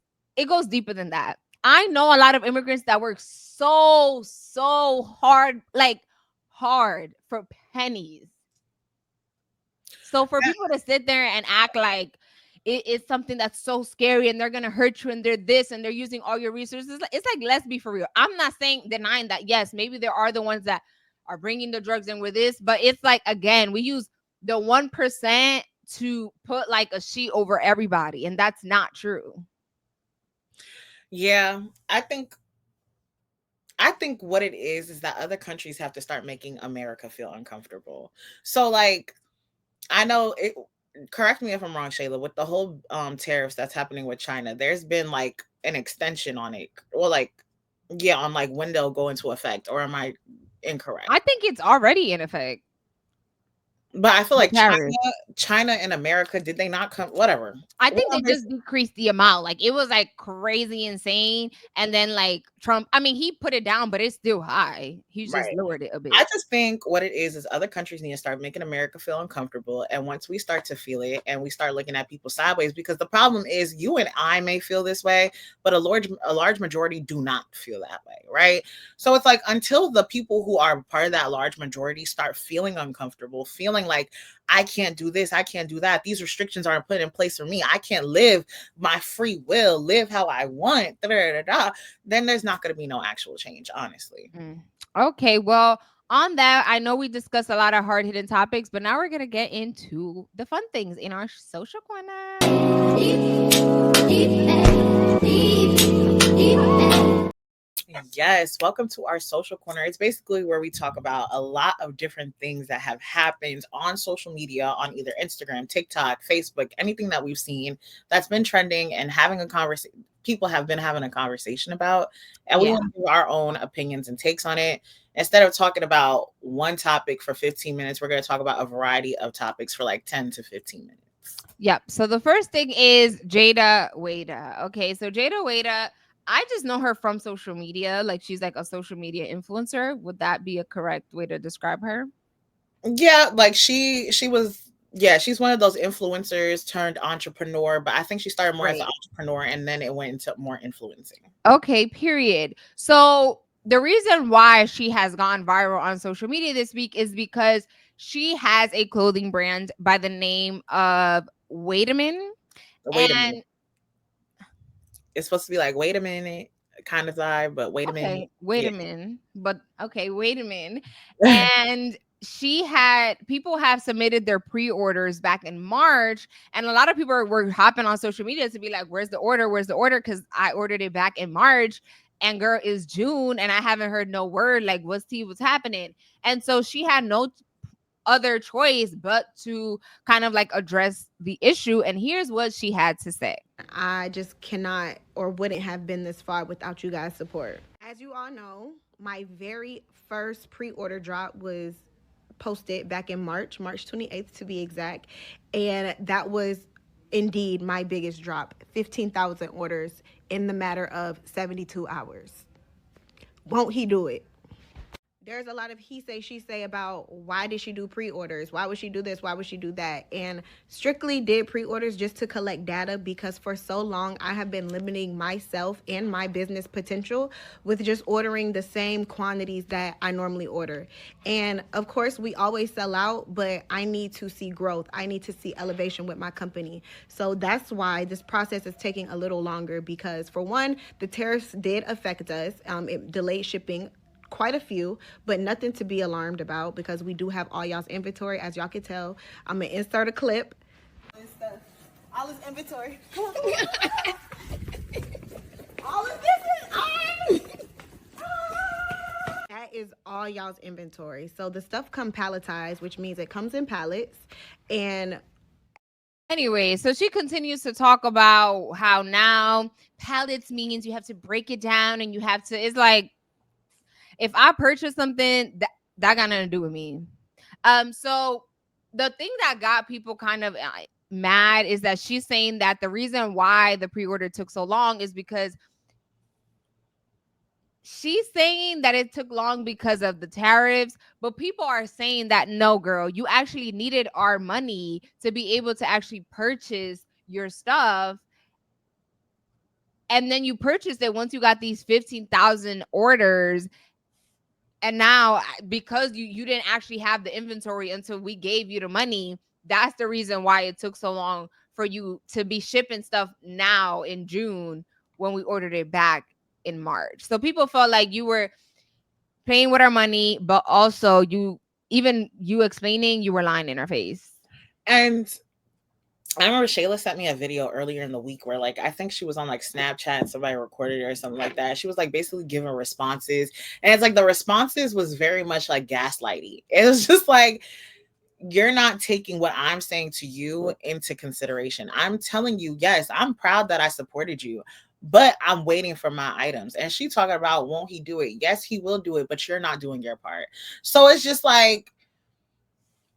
goes deeper than that. I know a lot of immigrants that work so hard, like hard for pennies. So for people to sit there and act like it's something that's so scary and they're going to hurt you and they're this and they're using all your resources, it's like, let's be for real. I'm not denying that, yes, maybe there are the ones that are bringing the drugs in with this, but it's like, again, we use the 1% to put like a sheet over everybody, and that's not true. Yeah, I think what it is that other countries have to start making America feel uncomfortable. So like, I know it, correct me if I'm wrong, Shayla, with the whole tariffs that's happening with China, there's been like an extension on it, or like, yeah, on like when they'll go into effect, or am I incorrect? I think it's already in effect. But I feel The like tariffs. China and America, did they not come? Whatever. I think they just decreased the amount. Like it was like crazy insane. And then like Trump, I mean, he put it down, but it's still high. He just Right. lowered it a bit. I just think what it is other countries need to start making America feel uncomfortable. And once we start to feel it and we start looking at people sideways, because the problem is you and I may feel this way, but a large majority do not feel that way, right? So it's like until the people who are part of that large majority start feeling uncomfortable, feeling like I can't do this, I can't do that, these restrictions aren't put in place for me, I can't live my free will, live how I want, then there's not going to be no actual change, honestly. Okay, well, on that, I know we discussed a lot of hard-hitting topics, but now we're going to get into the fun things in our social corner. Yes, welcome to our social corner. It's basically where we talk about a lot of different things that have happened on social media, on either Instagram, TikTok, Facebook, anything that we've seen that's been trending and having a conversation. People have been having a conversation about, and we want to give our own opinions and takes on it. Instead of talking about one topic for 15 minutes, we're going to talk about a variety of topics for like 10 to 15 minutes. Yep. So the first thing is Jayda Wayda. Okay, so Jayda Wayda, I just know her from social media. Like she's like a social media influencer. Would that be a correct way to describe her? Yeah, like she was, yeah, she's one of those influencers turned entrepreneur, but I think she started more as an entrepreneur and then it went into more influencing. Okay, period. So the reason why she has gone viral on social media this week is because she has a clothing brand by the name of WAYDAMIN. And it's supposed to be like, wait a minute kind of vibe, but wait a minute. Wait a minute. But okay, wait a minute. And people have submitted their pre-orders back in March, and a lot of people were hopping on social media to be like, where's the order? Because I ordered it back in March, and girl, is June and I haven't heard no word. Like, what's happening? And so she had no other choice but to kind of like address the issue, and here's what she had to say. I just cannot or wouldn't have been this far without you guys' support. As you all know, my very first pre-order drop was posted back in March 28th to be exact, and that was indeed my biggest drop. 15,000 orders in the matter of 72 hours. Won't he do it? There's a lot of he say, she say about why did she do pre-orders? Why would she do this? Why would she do that? And strictly did pre-orders just to collect data, because for so long I have been limiting myself and my business potential with just ordering the same quantities that I normally order. And of course, we always sell out, but I need to see growth. I need to see elevation with my company. So that's why this process is taking a little longer, because for one, the tariffs did affect us. It delayed shipping quite a few, but nothing to be alarmed about, because we do have all y'all's inventory. As y'all can tell, I'm gonna insert a clip. All this inventory. Come on. All of this is that is all y'all's inventory. So the stuff come palletized, which means it comes in pallets. And anyway, so she continues to talk about how now pallets means you have to break it down and you have to, it's like, if I purchase something, that got nothing to do with me. So the thing that got people kind of mad is that she's saying that the reason why the pre-order took so long is because she's saying that it took long because of the tariffs, but people are saying that no, girl, you actually needed our money to be able to actually purchase your stuff. And then you purchased it once you got these 15,000 orders. And now, because you didn't actually have the inventory until we gave you the money, that's the reason why it took so long for you to be shipping stuff now in June when we ordered it back in March. So people felt like you were playing with our money, but also you explaining, you were lying in our face. And I remember Shayla sent me a video earlier in the week where, like, I think she was on like Snapchat and somebody recorded it or something like that. She was like basically giving responses, and it's like the responses was very much like gaslighting. It was just like, you're not taking what I'm saying to you into consideration. I'm telling you, yes, I'm proud that I supported you, but I'm waiting for my items. And she talking about, won't he do it? Yes, he will do it, but you're not doing your part. So it's just like,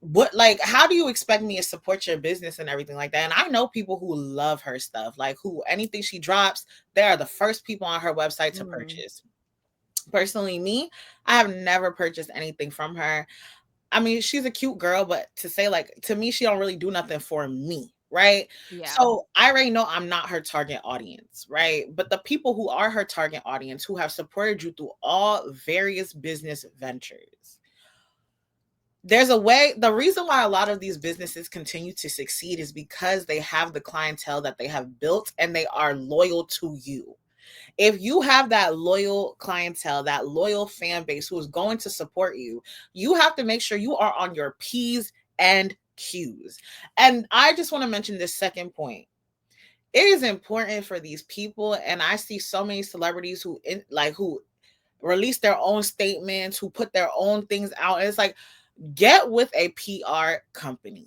what, like, how do you expect me to support your business and everything like that? And I know people who love her stuff, like who anything she drops, they are the first people on her website to purchase. Personally, me, I have never purchased anything from her. I mean, she's a cute girl, but to say, like, to me, she don't really do nothing for me, right? Yeah. So I already know I'm not her target audience, right? But the people who are her target audience, who have supported you through all various business ventures, there's a way. The reason why a lot of these businesses continue to succeed is because they have the clientele that they have built and they are loyal to you. If you have that loyal clientele, that loyal fan base who is going to support you, you have to make sure you are on your P's and Q's. And I just want to mention this second point. It is important for these people, and I see so many celebrities who release their own statements, who put their own things out. And it's like, get with a PR company.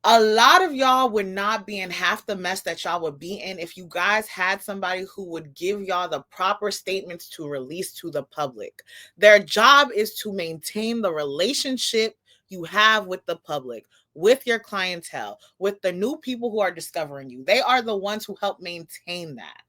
A lot of y'all would not be in half the mess that y'all would be in if you guys had somebody who would give y'all the proper statements to release to the public. Their job is to maintain the relationship you have with the public, with your clientele, with the new people who are discovering you. They are the ones who help maintain that.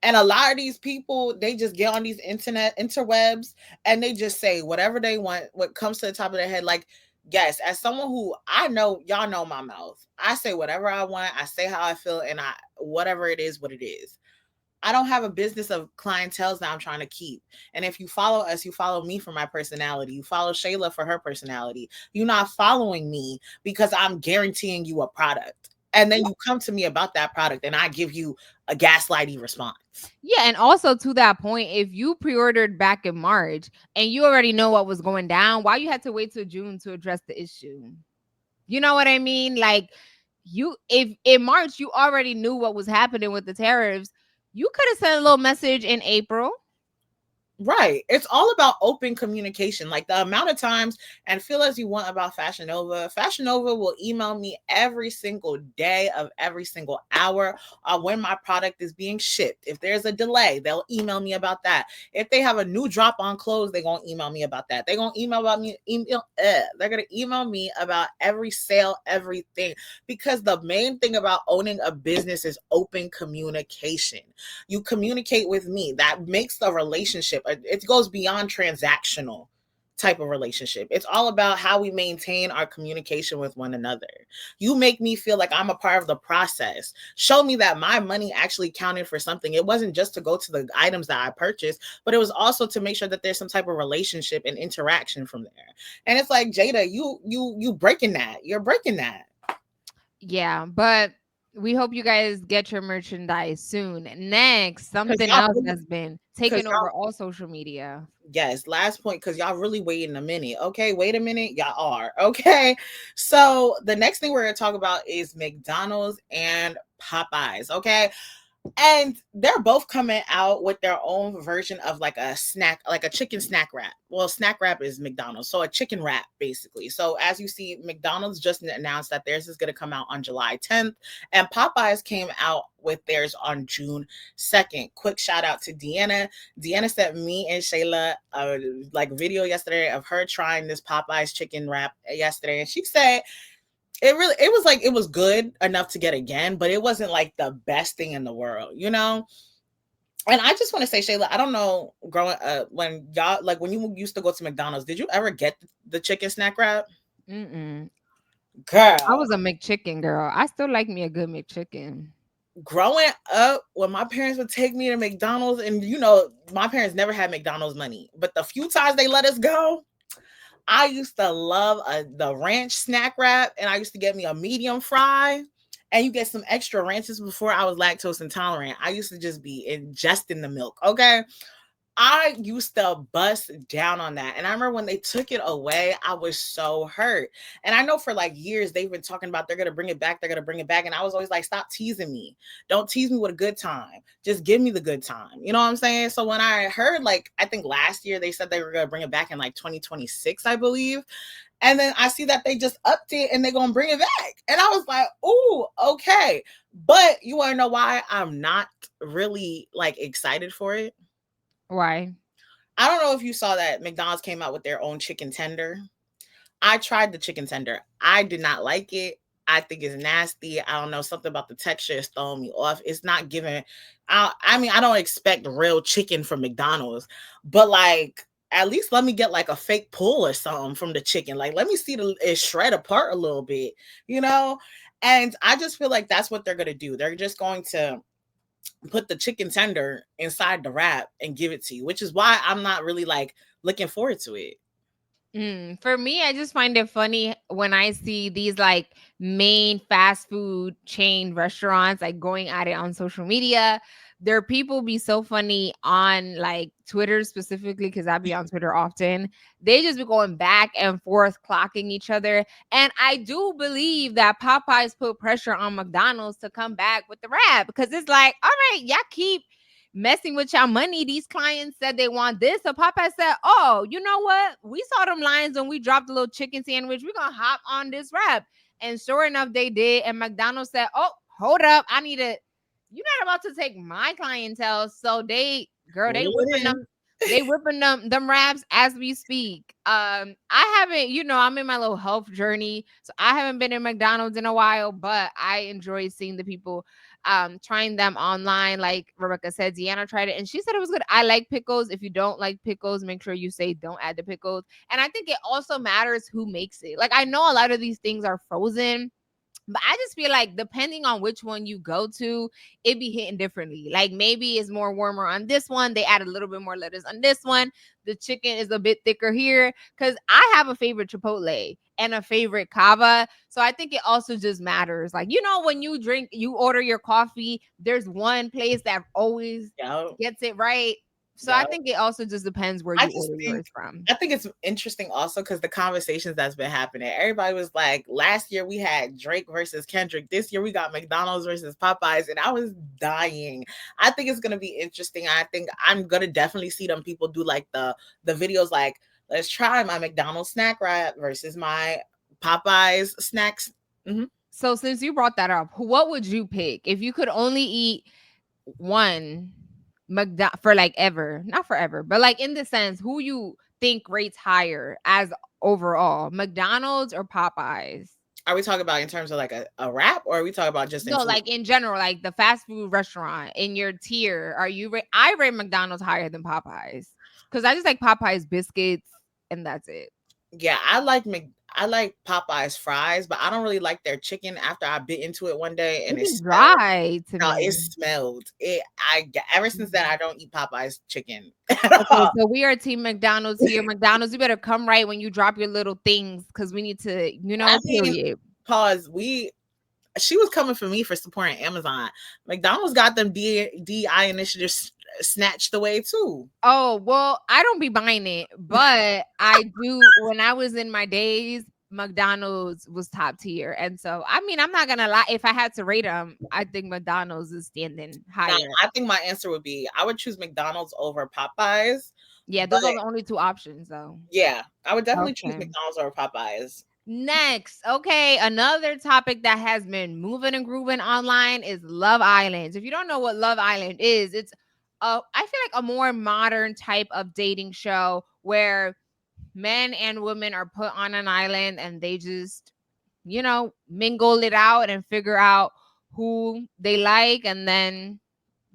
And a lot of these people, they just get on these interwebs and they just say whatever they want, what comes to the top of their head. Like, yes, as someone who, I know, y'all know my mouth. I say whatever I want. I say how I feel, and whatever it is, what it is. I don't have a business of clientele that I'm trying to keep. And if you follow us, you follow me for my personality. You follow Shayla for her personality. You're not following me because I'm guaranteeing you a product. And then you come to me about that product and I give you a gaslighty response. Yeah. And also to that point, if you pre-ordered back in March and you already know what was going down, why you had to wait till June to address the issue? You know what I mean? Like, if in March you already knew what was happening with the tariffs, you could have sent a little message in April. Right. It's all about open communication. Like the amount of times, and feel as you want about Fashion Nova. Fashion Nova will email me every single day of every single hour when my product is being shipped. If there's a delay, they'll email me about that. If they have a new drop on clothes, they're going to email me about that. They're going to email about me. They're going to email me about every sale, everything. Because the main thing about owning a business is open communication. You communicate with me. That makes the relationship, it goes beyond transactional type of relationship. It's all about how we maintain our communication with one another. You make me feel like I'm a part of the process. Show me that my money actually counted for something. It wasn't just to go to the items that I purchased, but it was also to make sure that there's some type of relationship and interaction from there. And it's like, Jayda, you breaking that. You're breaking that. Yeah, but we hope you guys get your merchandise soon. Next, something else that's been taking over all social media. Yes, last point, because y'all really waiting a minute. Okay, wait a minute. Y'all are. Okay. So the next thing we're going to talk about is McDonald's and Popeyes. Okay. And they're both coming out with their own version of like a snack, like a chicken snack wrap. Well, snack wrap is McDonald's. So a chicken wrap, basically. So as you see, McDonald's just announced that theirs is going to come out on July 10th. And Popeyes came out with theirs on June 2nd. Quick shout out to Deanna. Deanna sent me and Shayla a video yesterday of her trying this Popeyes chicken wrap yesterday. And she said, it was good enough to get again, but it wasn't like the best thing in the world, you know? And I just want to say, Shayla, I don't know, growing up, when y'all, like when you used to go to McDonald's, did you ever get the chicken snack wrap? Mm-mm. Girl. I was a McChicken girl. I still like me a good McChicken. Growing up, when my parents would take me to McDonald's, and my parents never had McDonald's money, but the few times they let us go, I used to love the ranch snack wrap, and I used to get me a medium fry, and you get some extra ranches. Before I was lactose intolerant, I used to just be ingesting the milk. Okay. I used to bust down on that. And I remember when they took it away, I was so hurt. And I know for like years, they've been talking about they're going to bring it back. They're going to bring it back. And I was always like, stop teasing me. Don't tease me with a good time. Just give me the good time. You know what I'm saying? So when I heard, I think last year, they said they were going to bring it back in 2026, I believe. And then I see that they just upped it and they're going to bring it back. And I was like, ooh, okay. But you want to know why I'm not really excited for it? Why? I don't know if you saw that McDonald's came out with their own chicken tender. I tried the chicken tender. I did not like it. I think it's nasty. I don't know. Something about the texture is throwing me off. It's not giving. I don't expect real chicken from McDonald's, but at least let me get a fake pull or something from the chicken. Let me see it shred apart a little bit, And I just feel like that's what they're going to do. They're just going to put the chicken tender inside the wrap and give it to you, which is why I'm not really looking forward to it. For me, I just find it funny when I see these main fast food chain restaurants going at it on social media. Their people be so funny on Twitter specifically, because I be on Twitter often. They just be going back and forth clocking each other. And I do believe that Popeyes put pressure on McDonald's to come back with the wrap, because it's all right, y'all keep messing with y'all money. These clients said they want this. So Popeye said, oh, you know what? We saw them lines when we dropped a little chicken sandwich. We're going to hop on this wrap. And sure enough, they did. And McDonald's said, oh, hold up. You're not about to take my clientele. So they whipping them wraps as we speak. I haven't, I'm in my little health journey. So I haven't been in McDonald's in a while, but I enjoy seeing the people trying them online. Like Rebecca said, Deanna tried it and she said it was good. I like pickles. If you don't like pickles, make sure you say don't add the pickles. And I think it also matters who makes it. I know a lot of these things are frozen, but I just feel like depending on which one you go to, it be hitting differently. Maybe it's more warmer on this one. They add a little bit more lettuce on this one. The chicken is a bit thicker here. Because I have a favorite Chipotle and a favorite Cava. So I think it also just matters. When you order your coffee, there's one place that always gets it right. So I think it also just depends where I you just order think yours from. I think it's interesting also because the conversations that's been happening. Everybody was like, last year we had Drake versus Kendrick. This year we got McDonald's versus Popeyes, and I was dying. I think it's gonna be interesting. I think I'm gonna definitely see them people do like the videos like, let's try my McDonald's snack wrap versus my Popeyes snacks. Mm-hmm. So since you brought that up, what would you pick if you could only eat one for like ever, not forever, but like in the sense, who you think rates higher as overall, McDonald's or Popeyes? Are we talking about in terms of like a wrap, or are we talking about just in No, food? like in general, like the fast food restaurant in your tier? Are you? I rate McDonald's higher than Popeyes because I just like Popeyes biscuits and that's it. Yeah, I like Popeyes fries, but I don't really like their chicken after I bit into it one day and It's it's dry to no, me. it smelled. Ever since then I don't eat Popeyes chicken. Okay, so we are team McDonald's here. McDonald's, you better come right when you drop your little things because we need to, period. Pause. She was coming for me for supporting Amazon. McDonald's got them DI initiatives snatched away too. Oh, well, I don't be buying it, but I do. When I was in my days, McDonald's was top tier. And so, I mean, I'm not going to lie. If I had to rate them, I think McDonald's is standing higher. Now, I think my answer would be I would choose McDonald's over Popeyes. Yeah, those are the only two options, though. Yeah, I would definitely choose McDonald's over Popeyes. Next, okay, another topic that has been moving and grooving online is Love Island. If you don't know what Love Island is, it's I feel like a more modern type of dating show where men and women are put on an island and they just, mingle it out and figure out who they like, and then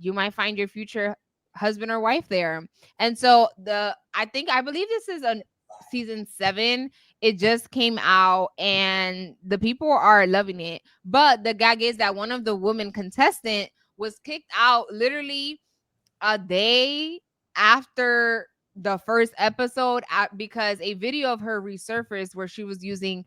you might find your future husband or wife there. And so I believe this is a season 7. It just came out and the people are loving it. But the gag is that one of the women contestant was kicked out literally a day after the first episode because a video of her resurfaced where she was using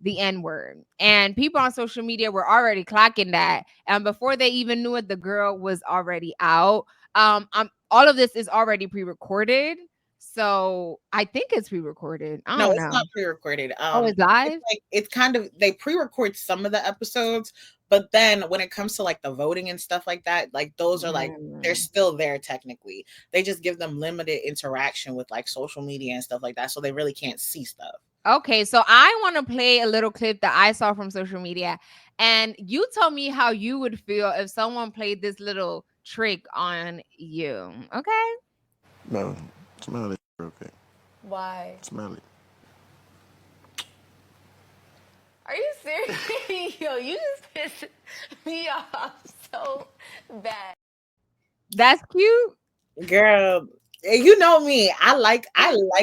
the N-word. And people on social media were already clocking that. And before they even knew it, the girl was already out. All of this is already pre-recorded. So I think it's pre-recorded. I don't know. It's not pre-recorded. It's live? It's kind of, they pre-record some of the episodes, but then when it comes to like the voting and stuff like that, like those are like, they're still there technically. They just give them limited interaction with like social media and stuff like that. So they really can't see stuff. Okay, so I want to play a little clip that I saw from social media. And you tell me how you would feel if someone played this little trick on you. Okay? No, smell it real quick. Why? Smell it. Are you serious? Yo, you just pissed me off so bad. That's cute. Girl, you know me. I like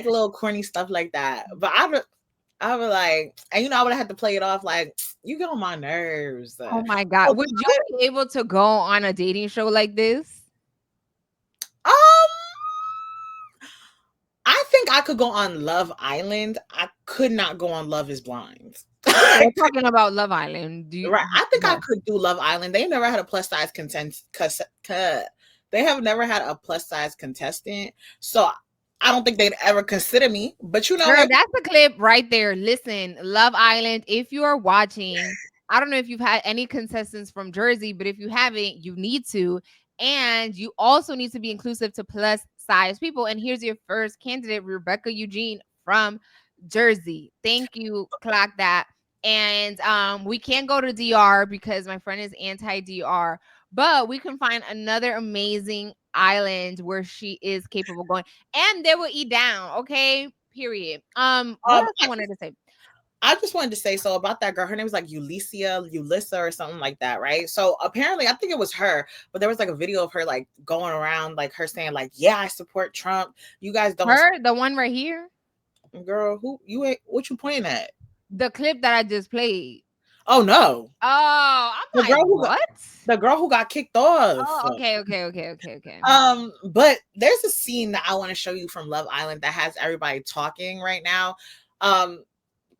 little corny stuff like that. But I was like, and I would have had to play it off like, you get on my nerves. Oh my God. Would you be able to go on a dating show like this? I think I could go on Love Island. I could not go on Love is Blind. We're talking about Love Island. Right. I think I could do Love Island. They never had a plus size They have never had a plus size contestant. So I don't think they'd ever consider me. But Girl, that's a clip right there. Listen, Love Island, if you are watching, I don't know if you've had any contestants from Jersey, but if you haven't, you need to. And you also need to be inclusive to plus size people. And here's your first candidate, Rebecca Eugene from Jersey. Thank you. Clock that. And we can't go to DR because my friend is anti-DR, but we can find another amazing island where she is capable of going, and they will eat down. Okay, period. What else I wanted to say? I just wanted to say, so about that girl, her name was like Ulissa or something like that, right? So apparently, I think it was her, but there was like a video of her like going around, like her saying like, yeah, I support Trump. You guys don't. The one right here? Girl, what you pointing at? The clip that I just played. Oh no. Oh, I'm like, what? The girl who got kicked off. Oh, okay. But there's a scene that I want to show you from Love Island that has everybody talking right now.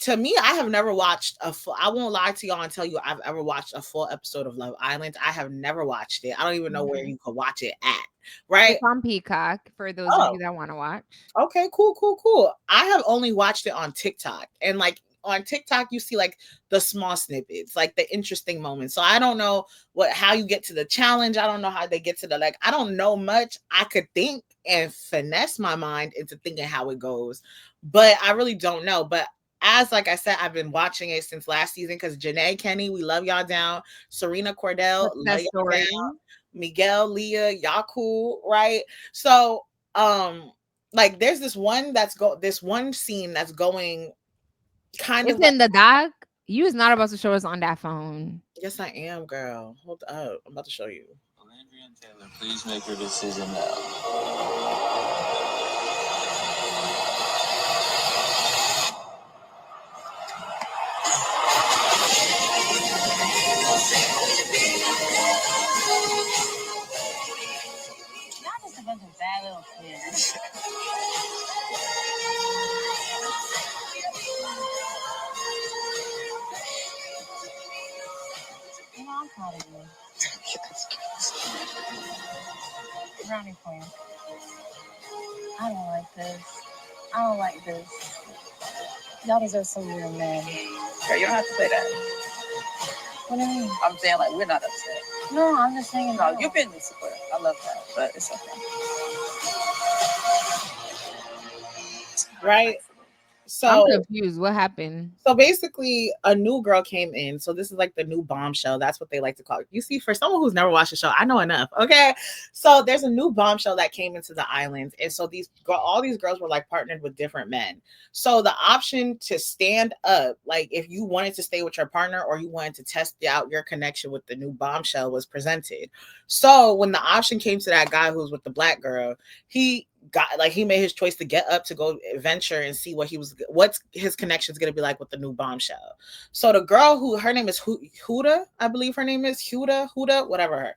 to me, I have never watched a full, I won't lie to y'all and tell you I've ever watched a full episode of Love Island. I have never watched it. I don't even know where you could watch it at, right? It's on Peacock for those of you that want to watch. Okay, cool. I have only watched it on TikTok, and like on TikTok, you see like the small snippets, like the interesting moments. So I don't know how you get to the challenge. I don't know how they get to the, like, I don't know much. I could think and finesse my mind into thinking how it goes, but I really don't know. But as like I said, I've been watching it since last season because Janae, Kenny, we love y'all down. Serena Cordell, love y'all down. Miguel, Leah, y'all cool, right? So like there's this one scene that's going kind it's of in the doc. You is not about to show us on that phone. Yes, I am, girl. Hold up. I'm about to show you. Landry and Taylor, please make your decision now. Not just a bunch of bad little kids. You know, I'm proud of you. Brownie point. I don't like this. Y'all deserve some real men. Girl, you don't have to say that. What do you mean? I'm saying, like, we're not upset. No, I'm just saying. No, you've been supportive. I love that, but it's okay. Right? So I'm confused. What happened? So basically, a new girl came in. So this is like the new bombshell. That's what they like to call it. You see, for someone who's never watched the show, I know enough. Okay, so there's a new bombshell that came into the island, and so all these girls were like partnered with different men. So the option to stand up, like if you wanted to stay with your partner or you wanted to test out your connection with the new bombshell, was presented. So when the option came to that guy who's with the black girl, he made his choice to get up to go venture and see what's his connection's going to be like with the new bombshell. So the girl her name is Huda, I believe her name is Huda, whatever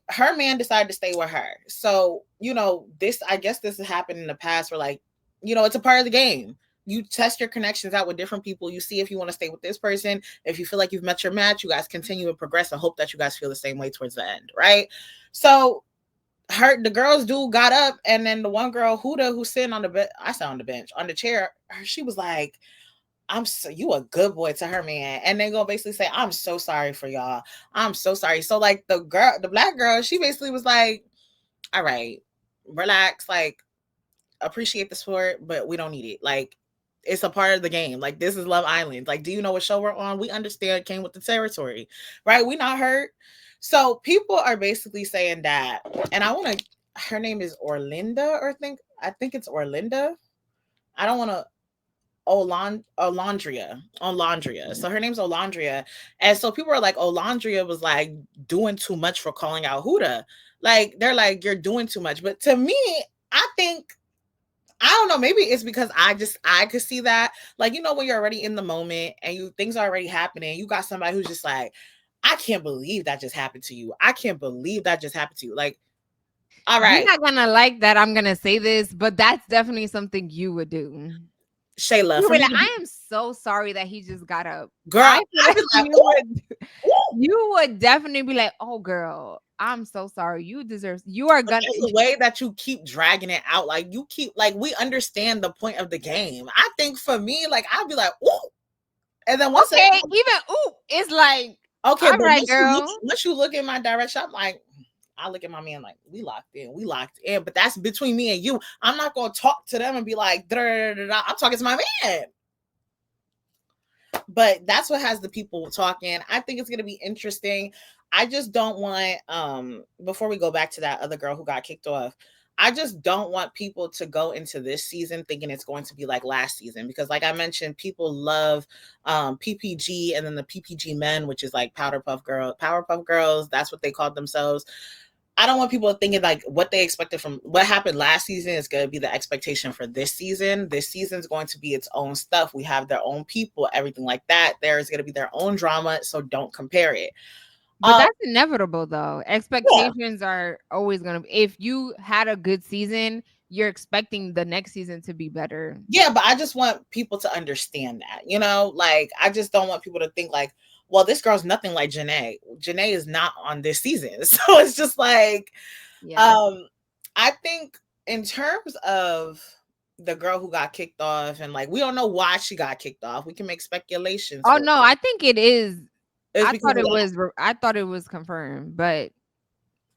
her man decided to stay with her. So, I guess this has happened in the past where, like, it's a part of the game. You test your connections out with different people. You see if you want to stay with this person. If you feel like you've met your match, you guys continue and progress and hope that you guys feel the same way towards the end. Right. So the girls got up, and then the one girl, Huda, who's sitting on the bed, I sat on the bench, on the chair, she was like, you a good boy to her man. And they go basically say, I'm so sorry for y'all. I'm so sorry. So like the black girl, she basically was like, all right, relax, like appreciate the sport, but we don't need it. Like, it's a part of the game. Like, this is Love Island. Like, do you know what show we're on? We understand it came with the territory, right? We not hurt. So people are basically saying that, and her name is Orlinda, or I think it's Orlinda. I don't want to, Olandria. So her name's Olandria. And so people are like, Olandria was like doing too much for calling out Huda. Like, they're like, you're doing too much. But to me, I don't know, maybe it's because I could see that. Like, when you're already in the moment and things are already happening, you got somebody who's just like, I can't believe that just happened to you. I can't believe that just happened to you. Like, all right. You're not gonna like that I'm gonna say this, but that's definitely something you would do. Shayla, I am so sorry that he just got up. Girl, you would definitely be like, oh girl, I'm so sorry. You are gonna the way that you keep dragging it out. Like, we understand the point of the game. I think for me, like, I'd be like, ooh. And then once it's like, okay, all right, girl. Once you look in my direction, I'm like, I look at my man like, we locked in. But that's between me and you. I'm not going to talk to them and be like, da-da-da-da-da. I'm talking to my man. But that's what has the people talking. I think it's going to be interesting. I just don't want, before we go back to that other girl who got kicked off, I just don't want people to go into this season thinking it's going to be like last season, because like I mentioned, people love PPG and then the PPG men, which is like Powerpuff Girls. That's what they called themselves. I don't want people thinking like what they expected from what happened last season is going to be the expectation for this season. This season is going to be its own stuff. We have their own people, everything like that. There is going to be their own drama. So don't compare it. But that's inevitable, though. Yeah. Expectations are always going to be. If you had a good season, you're expecting the next season to be better. Yeah, but I just want people to understand that, you know, like, I just don't want people to think like, well, this girl's nothing like Janae. Janae is not on this season. So it's just like, I think in terms of the girl who got kicked off, and like, we don't know why she got kicked off. We can make speculations. Oh no, I think it is. It's I because thought of it that. was. I thought it was confirmed, but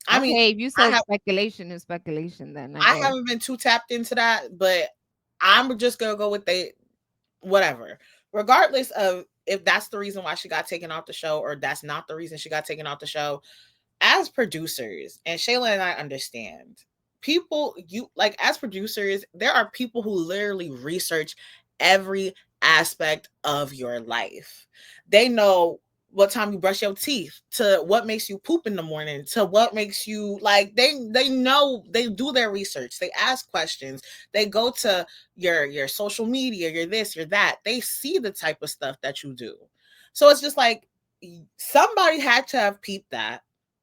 I mean, okay, if you said speculation is speculation, then I haven't been too tapped into that, but I'm just gonna go with whatever. Regardless of if that's the reason why she got taken off the show or that's not the reason she got taken off the show, as producers, and Shayla and I understand, people, you like, as producers, there are people who literally research every aspect of your life. They know what time you brush your teeth, to what makes you poop in the morning, to what makes you like, they know, they do their research, they ask questions, they go to your social media, your this, your that, they see the type of stuff that you do. So it's just like, somebody had to have peeped that,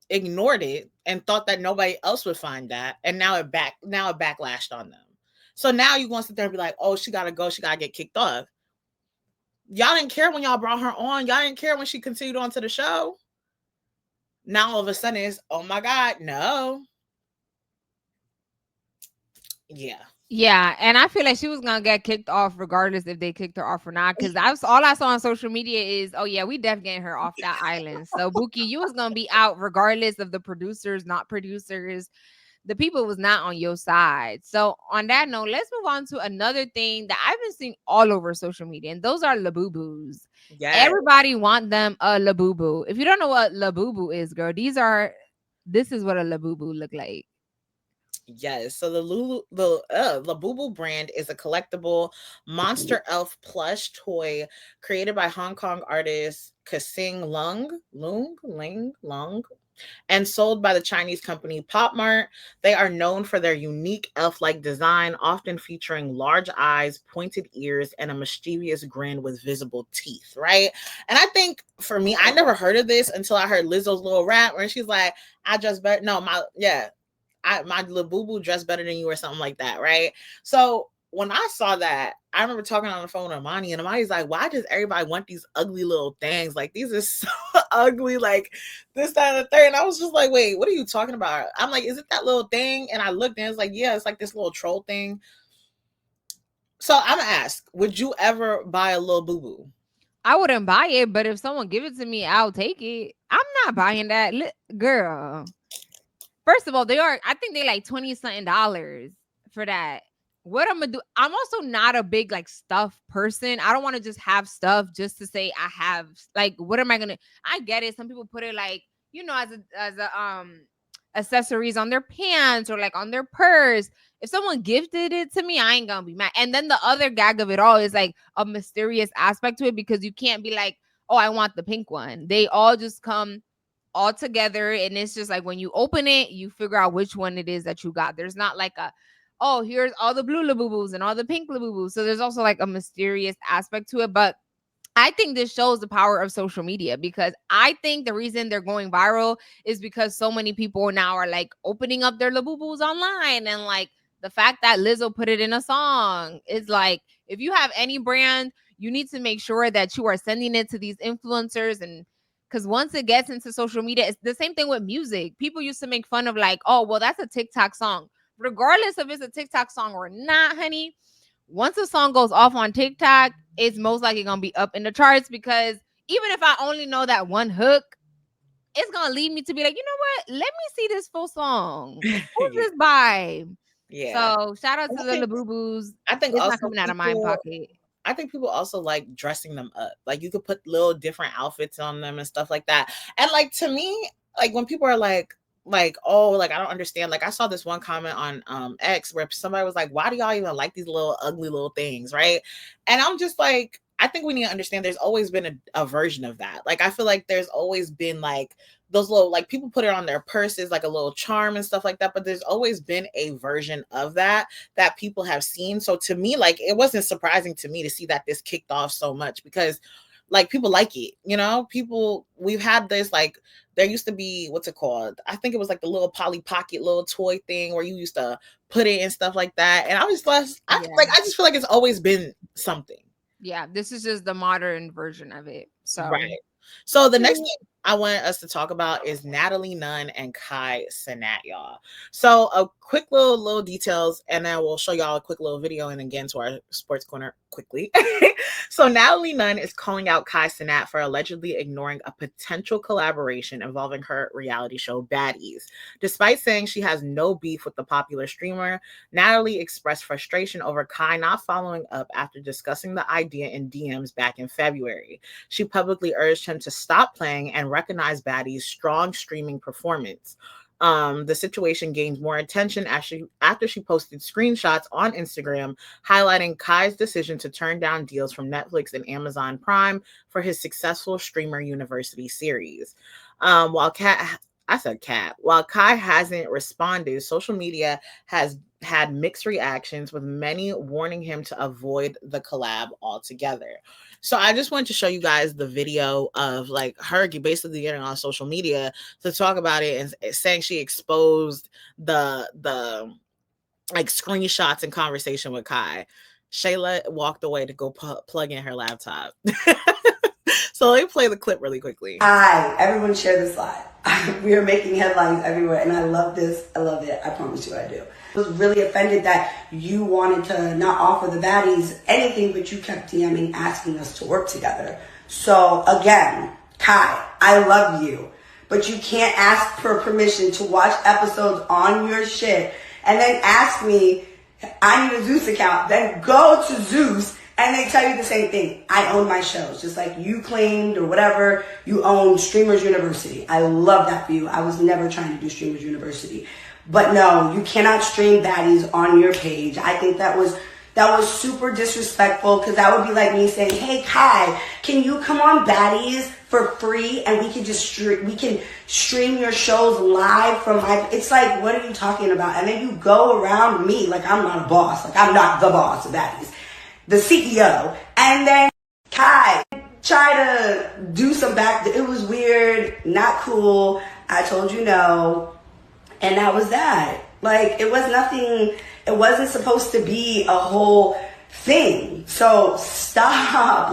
ignored it, and thought that nobody else would find that, and now it backlashed on them. So now you want to sit there and be like, oh, she gotta go, she gotta get kicked off. Y'all didn't care when y'all brought her on. Y'all didn't care when she continued on to the show. Now all of a sudden it's, oh my God, no. Yeah, and I feel like she was gonna get kicked off regardless if they kicked her off or not. Because all I saw on social media is, oh yeah, we definitely getting her off that island. So Buki, you was gonna be out regardless of the producers, not producers. The people was not on your side. So on that note, let's move on to another thing that I've been seeing all over social media, and those are Labubus. Yes. Everybody want them a Labubu. If you don't know what Labubu is, girl, this is what a Labubu look like. Yes. So the Labubu brand is a collectible monster elf plush toy created by Hong Kong artist Kasing Lung, and sold by the Chinese company Pop Mart. They are known for their unique elf-like design, often featuring large eyes, pointed ears, and a mischievous grin with visible teeth, right? And I think for me, I never heard of this until I heard Lizzo's little rap where she's like, my Labubu dressed better than you, or something like that, right? So when I saw that, I remember talking on the phone with Amani, and Amani's like, why does everybody want these ugly little things? Like, these are so ugly, like this, that, and the third. And I was just like, wait, what are you talking about? I'm like, is it that little thing? And I looked and it's like, yeah, it's like this little troll thing. So I'm gonna ask, would you ever buy a little boo-boo? I wouldn't buy it, but if someone give it to me, I'll take it. I'm not buying that. Girl. First of all, I think they like $20-something for that. What I'm gonna do, I'm also not a big like stuff person. I don't want to just have stuff just to say I have, like, what am I gonna, I get it. Some people put it like, you know, as a accessories on their pants or like on their purse. If someone gifted it to me, I ain't gonna be mad. And then the other gag of it all is like a mysterious aspect to it, because you can't be like, oh, I want the pink one. They all just come all together, and it's just like when you open it, you figure out which one it is that you got. There's not like oh, here's all the blue Labubus and all the pink Labubus. So there's also like a mysterious aspect to it. But I think this shows the power of social media, because I think the reason they're going viral is because so many people now are like opening up their Labubus online, and like the fact that Lizzo put it in a song is like, if you have any brand, you need to make sure that you are sending it to these influencers. And because once it gets into social media, it's the same thing with music. People used to make fun of like, oh, well, that's a TikTok song. Regardless if it's a TikTok song or not, honey, once a song goes off on TikTok, it's most likely going to be up in the charts, because even if I only know that one hook, it's going to lead me to be like, you know what? Let me see this full song. Who's this by? Yeah. So shout out to the Labubus. I think it's also not coming out of my pocket. I think people also like dressing them up. Like, you could put little different outfits on them and stuff like that. And like, to me, like when people are like, oh, like, I don't understand. Like, I saw this one comment on X where somebody was like, why do y'all even like these little ugly little things, right? And I'm just like, I think we need to understand there's always been a version of that. Like, I feel like there's always been like those little, like, people put it on their purses, like a little charm and stuff like that. But there's always been a version of that people have seen. So to me, like, it wasn't surprising to me to see that this kicked off so much, because like people like it, you know, people, we've had this, like, there used to be, what's it called? I think it was like the little Polly Pocket little toy thing where you used to put it and stuff like that. And I was just, I just feel like it's always been something. Yeah, this is just the modern version of it. So Right. So the next thing I want us to talk about is Natalie Nunn and Kai Cenat, y'all. So a quick little details, and then we'll show y'all a quick little video and then get into our sports corner quickly. So Natalie Nunn is calling out Kai Cenat for allegedly ignoring a potential collaboration involving her reality show Baddies. Despite saying she has no beef with the popular streamer, Natalie expressed frustration over Kai not following up after discussing the idea in DMs back in February. She publicly urged him to stop playing and recognize Baddies' strong streaming performance. The situation gained more attention after she posted screenshots on Instagram highlighting Kai's decision to turn down deals from Netflix and Amazon Prime for his successful Streamer University series. While Kai hasn't responded, social media has had mixed reactions, with many warning him to avoid the collab altogether. So I just wanted to show you guys the video of like her basically getting on social media to talk about it and saying she exposed the like screenshots and conversation with Kai. Shayla walked away to go plug in her laptop. So let me play the clip really quickly. Hi, everyone share this live. We are making headlines everywhere, and I love this. I love it. I promise you I do. I was really offended that you wanted to not offer the baddies anything, but you kept DMing asking us to work together. So again, Kai, I love you, but you can't ask for permission to watch episodes on your shit and then ask me, I need a Zeus account, then go to Zeus and they tell you the same thing. I own my shows, just like you claimed or whatever. You own Streamers University. I love that for you. I was never trying to do Streamers University. But no, you cannot stream baddies on your page. I think that was super disrespectful, because that would be like me saying, hey Kai, can you come on baddies for free and we can stream your shows live from my, it's like, what are you talking about? And then you go around me like I'm not a boss, like I'm not the boss of baddies, the CEO, and then Kai try to do some back, it was weird, not cool, I told you no, and that was that. Like, it was nothing, it wasn't supposed to be a whole thing. So stop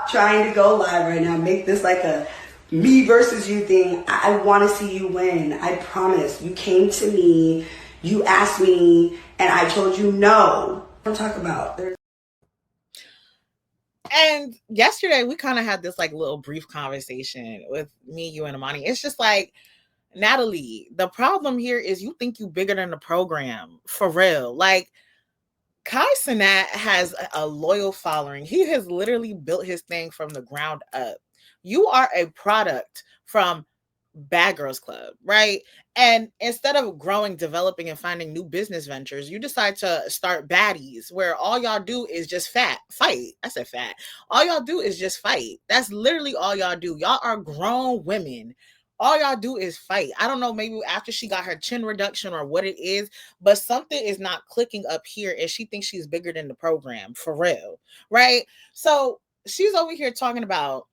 trying to go live right now. Make this like a me versus you thing. I want to see you win. I promise. You came to me, you asked me, and I told you no. Don't talk about. And yesterday we kind of had this like little brief conversation with me, you, and Amani. It's just like, Natalie, the problem here is you think you bigger than the program, for real. Like, Kai Cenat has a loyal following. He has literally built his thing from the ground up. You are a product from Bad Girls Club, right? And instead of growing, developing, and finding new business ventures, you decide to start Baddies, where all y'all do is just fight. I said fat. All y'all do is just fight. That's literally all y'all do. Y'all are grown women. All y'all do is fight. I don't know, maybe after she got her chin reduction or what it is, but something is not clicking up here, and she thinks she's bigger than the program, for real, right? So she's over here talking about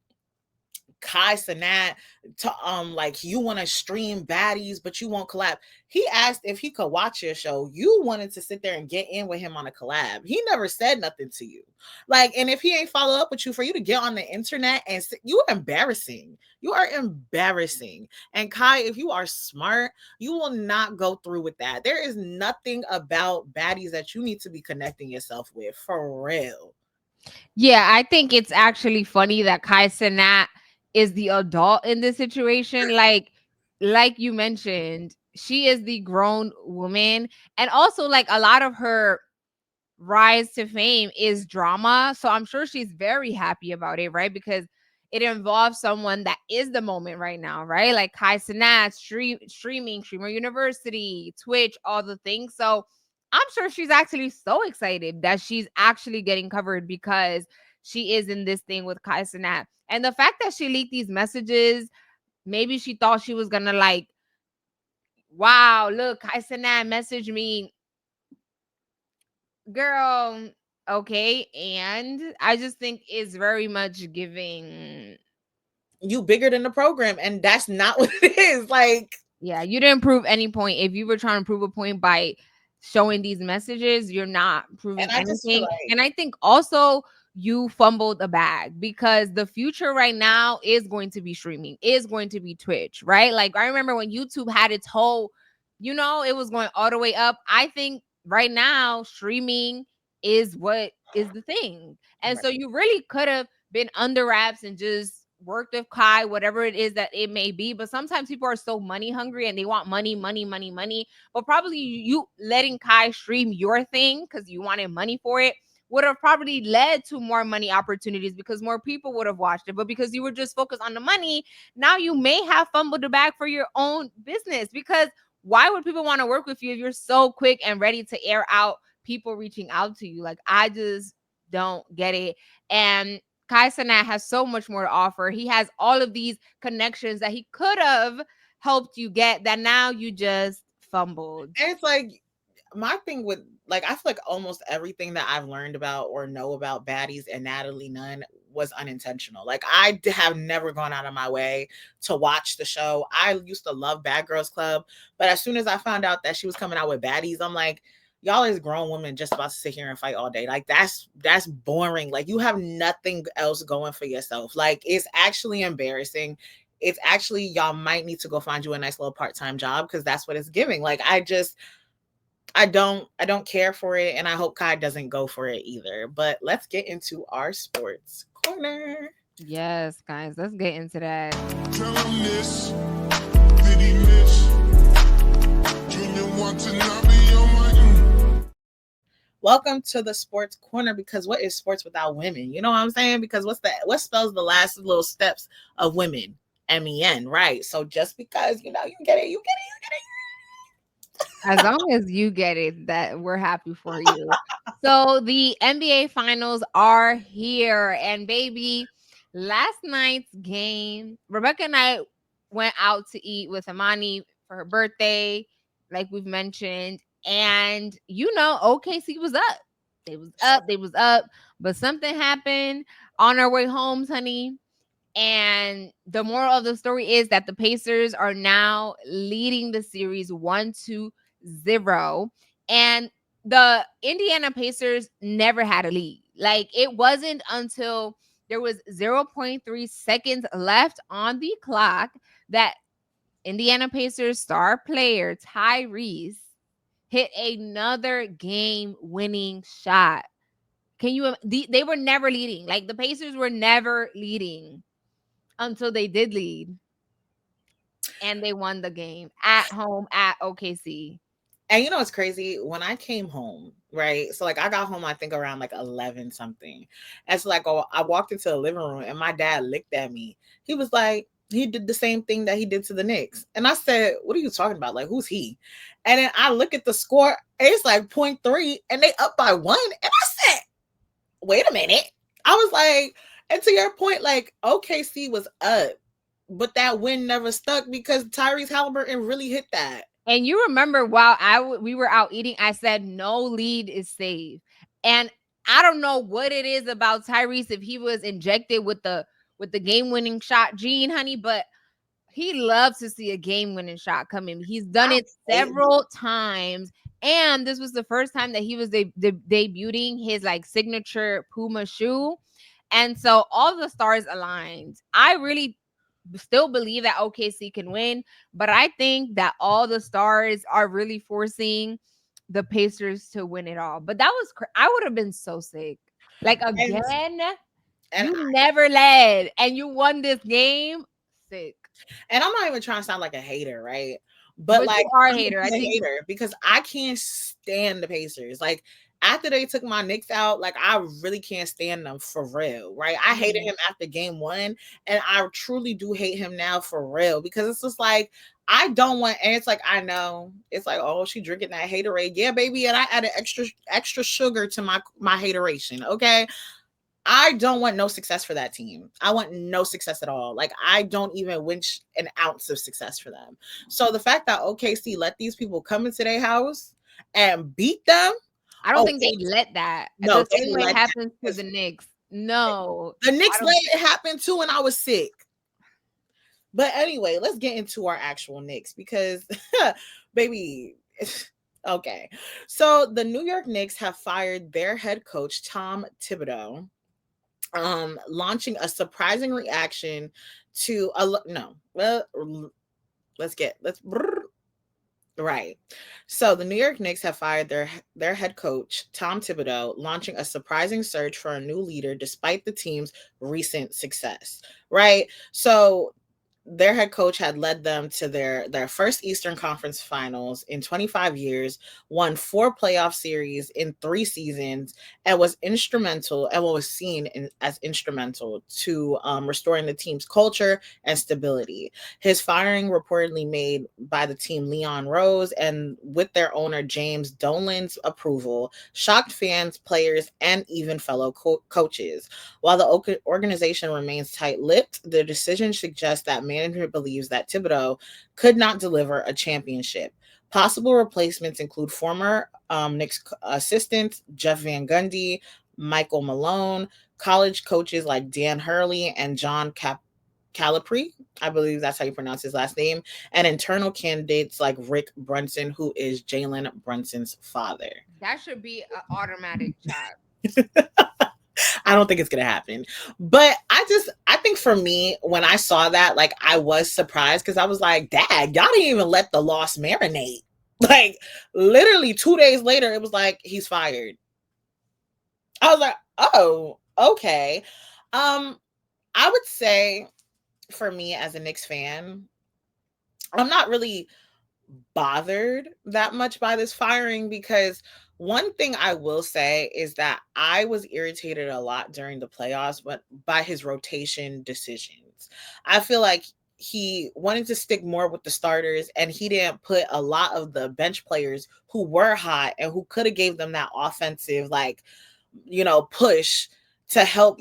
Kai Cenat to like, you want to stream baddies but you won't collab. He asked if he could watch your show. You wanted to sit there and get in with him on a collab. He never said nothing to you. Like, and if he ain't follow up with you, for you to get on the internet and you are embarrassing. You are embarrassing. And Kai, if you are smart, you will not go through with that. There is nothing about baddies that you need to be connecting yourself with, for real. Yeah, I think it's actually funny that Kai Cenat is the adult in this situation. Like you mentioned, she is the grown woman, and also like a lot of her rise to fame is drama. So I'm sure she's very happy about it, right? Because it involves someone that is the moment right now, right? Like Kai Cenat, streaming, Streamer University, Twitch, all the things. So I'm sure she's actually so excited that she's actually getting covered because she is in this thing with Kai Cenat. And the fact that she leaked these messages, maybe she thought she was gonna like, wow, look, Kai Cenat messaged me. Girl, Okay, and I just think it's very much giving you bigger than the program, and that's not what it is. Like, yeah, you didn't prove any point. If you were trying to prove a point by showing these messages, you're not proving and I just feel anything. like And I think also you fumbled the bag because the future right now is going to be streaming, is going to be Twitch, right? Like I remember when YouTube had its whole, it was going all the way up. I think right now streaming is what is the thing. And so you really could have been under wraps and just worked with Kai, whatever it is that it may be. But sometimes people are so money hungry and they want money, money, money, money. But probably you letting Kai stream your thing because you wanted money for it would have probably led to more money opportunities because more people would have watched it. But because you were just focused on the money, now you may have fumbled the bag for your own business. Because why would people want to work with you if you're so quick and ready to air out people reaching out to you? Like, I just don't get it. And Kai Cenat has so much more to offer. He has all of these connections that he could have helped you get that now you just fumbled. And it's like my thing with like I feel like almost everything that I've learned about or know about baddies and Natalie Nunn was unintentional. Like I have never gone out of my way to watch the show. I used to love Bad Girls Club, but as soon as I found out that she was coming out with baddies, I'm like, y'all is grown women just about to sit here and fight all day. Like that's boring. Like you have nothing else going for yourself. Like it's actually embarrassing. It's actually y'all might need to go find you a nice little part-time job because that's what it's giving. Like I don't care for it, and I hope Kai doesn't go for it either. But let's get into our sports corner. Yes, guys, let's get into that. Tell him this, did he miss? Junior want to not be on my Welcome to the sports corner, because what is sports without women? You know what I'm saying? Because what spells the last little steps of women? MEN, right? So just because you get it. As long as you get it, that we're happy for you. So the NBA finals are here, and baby, last night's game, Rebecca and I went out to eat with Amani for her birthday, like we've mentioned. And OKC was up. They was up. But something happened on our way home, honey. And the moral of the story is that the Pacers are now leading the series 1-0. And the Indiana Pacers never had a lead. Like, it wasn't until there was 0.3 seconds left on the clock that Indiana Pacers star player Tyrese hit another game-winning shot. They were never leading. Like, the Pacers were never leading until they did lead. And they won the game at home at OKC. And you know what's crazy? When I came home, right? So like I got home, I think around like 11 something. And so like I walked into the living room and my dad looked at me. He was like, he did the same thing that he did to the Knicks. And I said, what are you talking about? Like, who's he? And then I look at the score, it's like 0.3 and they up by 1. And I said, wait a minute. I was like, and to your point, like OKC was up, but that win never stuck because Tyrese Halliburton really hit that. And you remember while we were out eating, I said no lead is safe. And I don't know what it is about Tyrese, if he was injected with the game-winning shot gene, honey, but he loves to see a game-winning shot come in. He's done it several times. And this was the first time that he was debuting his like signature Puma shoe. And so all the stars aligned. I really still believe that OKC can win, but I think that all the stars are really forcing the Pacers to win it all. But that was I would have been so sick. Like, again, you never led and you won this game. Sick. And I'm not even trying to sound like a hater, right? But like, you are a hater. I think hater because I can't stand the Pacers. Like, after they took my Knicks out, like I really can't stand them for real, right? I hated him after game 1, and I truly do hate him now for real because it's just like I don't want. And it's like I know it's like, oh, she drinking that haterade, yeah, baby, and I added extra sugar to my hateration. Okay, I don't want no success for that team. I want no success at all. Like I don't even wish an ounce of success for them. So the fact that OKC let these people come into their house and beat them I don't think they let that. No, The they same way let it that happens to because the Knicks. No. the Knicks let it happen too, and I was sick. But anyway, let's get into our actual Knicks because, baby, okay. So the New York Knicks have fired their head coach, Tom Thibodeau, launching a surprising reaction to right. So the New York Knicks have fired their head coach, Tom Thibodeau, launching a surprising search for a new leader despite the team's recent success. Right. So their head coach had led them to their first Eastern Conference Finals in 25 years, won 4 playoff series in 3 seasons, and was instrumental and what was seen as instrumental to restoring the team's culture and stability. His firing reportedly made by the team Leon Rose and with their owner James Dolan's approval shocked fans, players, and even fellow coaches. While the organization remains tight-lipped, the decision suggests that management believes that Thibodeau could not deliver a championship. Possible replacements include former Knicks assistants Jeff Van Gundy, Michael Malone, college coaches like Dan Hurley and John Calipari, I believe that's how you pronounce his last name, and internal candidates like Rick Brunson, who is Jalen Brunson's father. That should be an automatic job. I don't think it's gonna happen. But I think for me, when I saw that, like I was surprised because I was like, Dad, y'all didn't even let the loss marinate. Like literally 2 days later, it was like he's fired. I was like, oh, okay. I would say for me as a Knicks fan, I'm not really bothered that much by this firing because one thing I will say is that I was irritated a lot during the playoffs by his rotation decisions. I feel like he wanted to stick more with the starters and he didn't put a lot of the bench players who were hot and who could have gave them that offensive push to help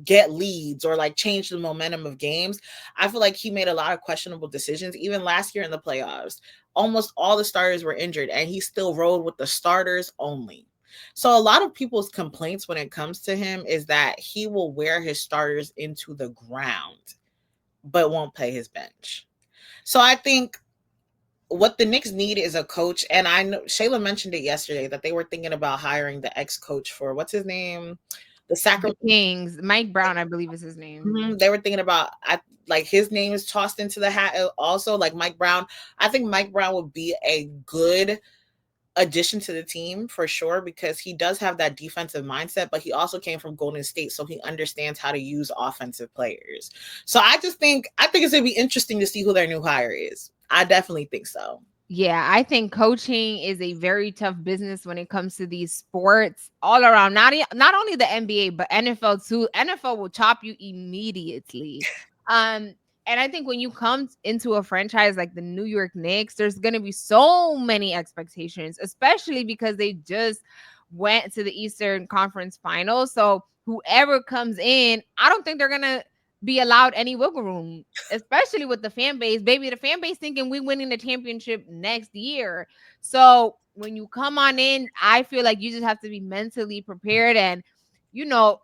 get leads or change the momentum of games. I feel like he made a lot of questionable decisions. Even last year in the playoffs, almost all the starters were injured and he still rode with the starters only. So a lot of people's complaints when it comes to him is that he will wear his starters into the ground, but won't play his bench. So I think what the Knicks need is a coach. And I know Shayla mentioned it yesterday that they were thinking about hiring the ex-coach for what's his name? The Sacramento Kings, Mike Brown, I believe is his name. Mm-hmm. They were thinking about his name is tossed into the hat also, like Mike Brown. I think Mike Brown would be a good addition to the team for sure because he does have that defensive mindset, but he also came from Golden State, so he understands how to use offensive players. So I think it's gonna be interesting to see who their new hire is. I definitely think so. Yeah, I think coaching is a very tough business when it comes to these sports all around. Not only the NBA, but NFL too. NFL will chop you immediately. And I think when you come into a franchise like the New York Knicks, there's going to be so many expectations, especially because they just went to the Eastern Conference Finals. So whoever comes in, I don't think they're going to be allowed any wiggle room, especially with the fan base. Baby, the fan base thinking we winning the championship next year. So when you come on in, I feel like you just have to be mentally prepared and,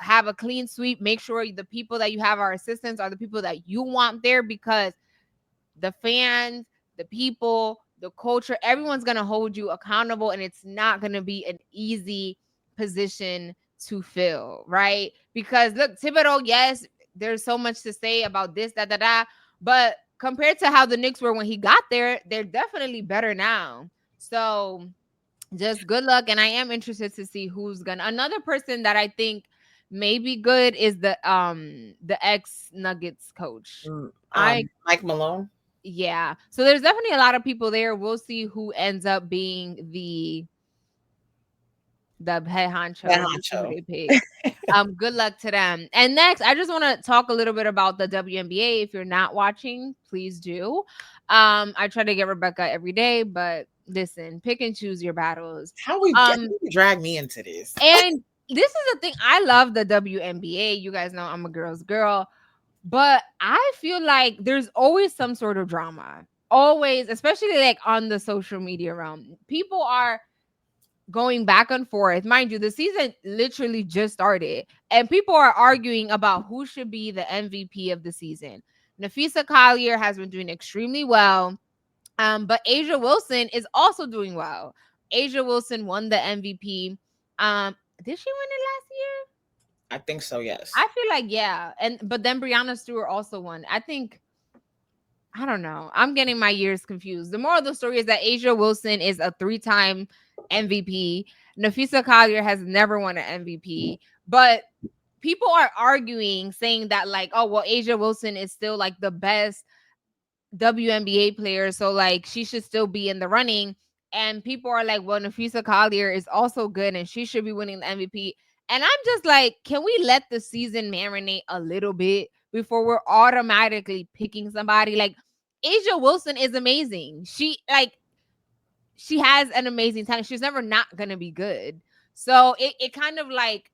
have a clean sweep. Make sure the people that you have are assistants are the people that you want there because the fans, the people, the culture, everyone's going to hold you accountable and it's not going to be an easy position to fill, right? Because look, Thibodeau, yes, there's so much to say about this, but compared to how the Knicks were when he got there, they're definitely better now. So just good luck. And I am interested to see who's another person that I think may be good is the ex Nuggets coach. Mike Malone. Yeah. So there's definitely a lot of people there. We'll see who ends up being the head honcho. They pick. Good luck to them. And next, I just want to talk a little bit about the WNBA. If you're not watching, please do. I try to get Rebecca every day, but listen, pick and choose your battles. How we drag me into this? And this is the thing. I love the WNBA. You guys know I'm a girl's girl, but I feel like there's always some sort of drama. Always, especially on the social media realm. People are going back and forth. Mind you, the season literally just started, and people are arguing about who should be the MVP of the season. Nafisa Collier has been doing extremely well, but Asia Wilson is also doing well. Asia Wilson won the MVP. Did she win it last year? I think so, yes. I feel like yeah, but then Brianna Stewart also won. I don't know. I'm getting my years confused. The moral of the story is that Asia Wilson is a 3-time MVP. Nafisa Collier has never won an MVP, but people are arguing, saying that like, oh well, Asia Wilson is still like the best WNBA player, so like she should still be in the running. And people are like, well, Nafisa Collier is also good and she should be winning the MVP. And I'm just like, can we let the season marinate a little bit before we're automatically picking somebody? Like Asia Wilson is amazing. She has an amazing talent. She's never not gonna be good. So it kind of like,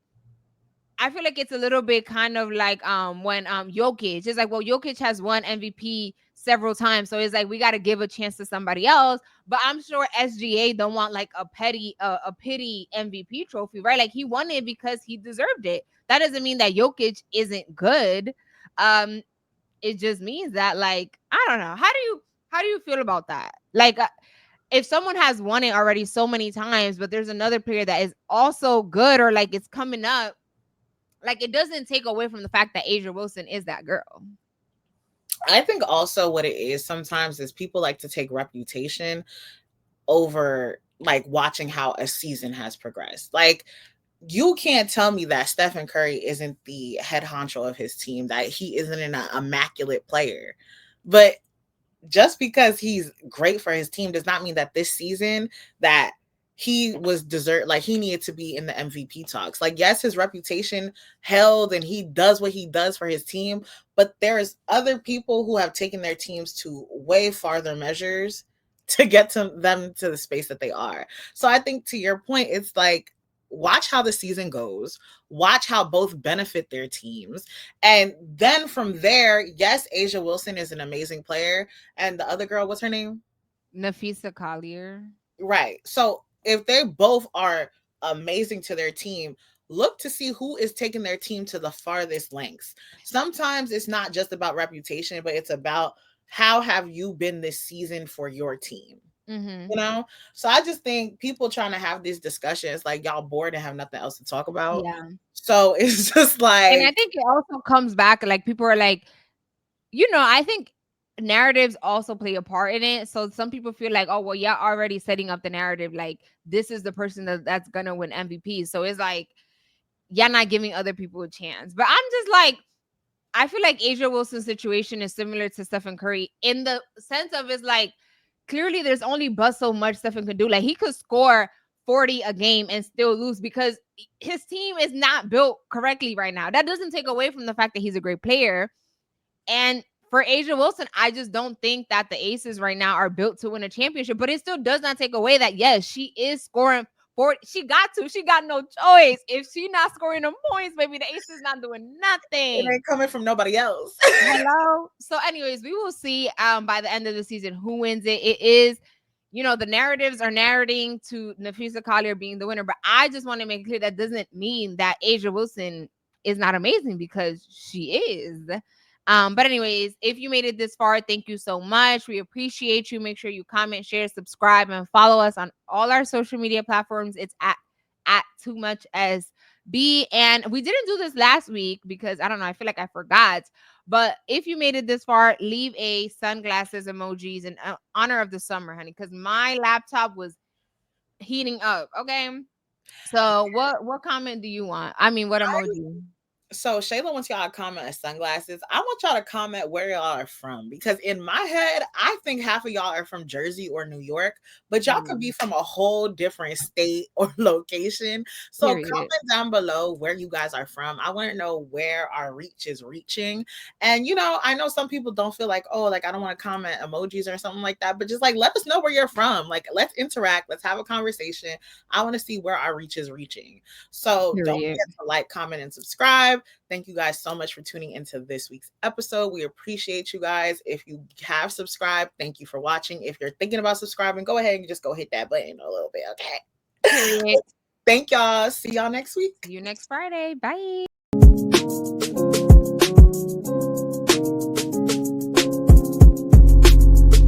I feel like it's a little bit kind of like when Jokic, it's like, well, Jokic has won MVP several times, so it's like we got to give a chance to somebody else. But I'm sure SGA don't want like a pity MVP trophy, right? Like he won it because he deserved it. That doesn't mean that Jokic isn't good. It just means that like, I don't know. How do you feel about that? Like if someone has won it already so many times, but there's another player that is also good or like it's coming up, like it doesn't take away from the fact that Asia Wilson is that girl. I think also what it is sometimes is people like to take reputation over like watching how a season has progressed. Like you can't tell me that Stephen Curry isn't the head honcho of his team, that he isn't an immaculate player. But just because he's great for his team does not mean that this season that he was like he needed to be in the MVP talks. Like, yes, his reputation held and he does what he does for his team, but there's other people who have taken their teams to way farther measures to get to them to the space that they are. So I think to your point, it's like, watch how the season goes, watch how both benefit their teams. And then from there, yes, Asia Wilson is an amazing player. And the other girl, what's her name? Nafisa Collier. Right. So if they both are amazing to their team, look to see who is taking their team to the farthest lengths. Sometimes it's not just about reputation, but it's about how have you been this season for your team. Mm-hmm. You know, so I just think people trying to have these discussions like y'all bored and have nothing else to talk about. Yeah. So it's just like, and I think it also comes back like people are like, you know, I think narratives also play a part in it. So some people feel like, oh well, y'all already setting up the narrative like this is the person that's gonna win MVP. So it's like y'all not giving other people a chance. But I'm just like, I feel like Asia Wilson's situation is similar to Stephen Curry in the sense of it's like, clearly there's only but so much Stephen could do. Like he could score 40 a game and still lose because his team is not built correctly right now. That doesn't take away from the fact that he's a great player. And for Asia Wilson, I just don't think that the Aces right now are built to win a championship, but it still does not take away that, yes, she is scoring 40. She got no choice. If she not scoring them points, maybe the Aces not doing nothing. It ain't coming from nobody else. Hello. So anyways, we will see by the end of the season who wins it. It is, you know, the narratives are narrating to Nafisa Collier being the winner, but I just want to make it clear that doesn't mean that Asia Wilson is not amazing, because she is. But anyways, if you made it this far, thank you so much. We appreciate you. Make sure you comment, share, subscribe, and follow us on all our social media platforms. It's at Too Much SB. And we didn't do this last week because I don't know, I feel like I forgot. But if you made it this far, leave a sunglasses emojis in honor of the summer, honey, because my laptop was heating up. Okay. So what comment do you want? I mean, what emoji? So Shayla wants y'all to comment on sunglasses. I want y'all to comment where y'all are from, because in my head, I think half of y'all are from Jersey or New York, but y'all could be from a whole different state or location. So comment down below where you guys are from. I want to know where our reach is reaching. And, you know, I know some people don't feel like, oh, like I don't want to comment emojis or something like that, but just like, let us know where you're from. Like, let's interact. Let's have a conversation. I want to see where our reach is reaching. So don't forget to like, comment, and subscribe. Thank you guys so much for tuning into this week's episode. We appreciate you guys. If you have subscribed, thank you for watching. If you're thinking about subscribing, go ahead and just go hit that button a little bit, okay? Period. Thank y'all. See y'all next week. See you next Friday. Bye.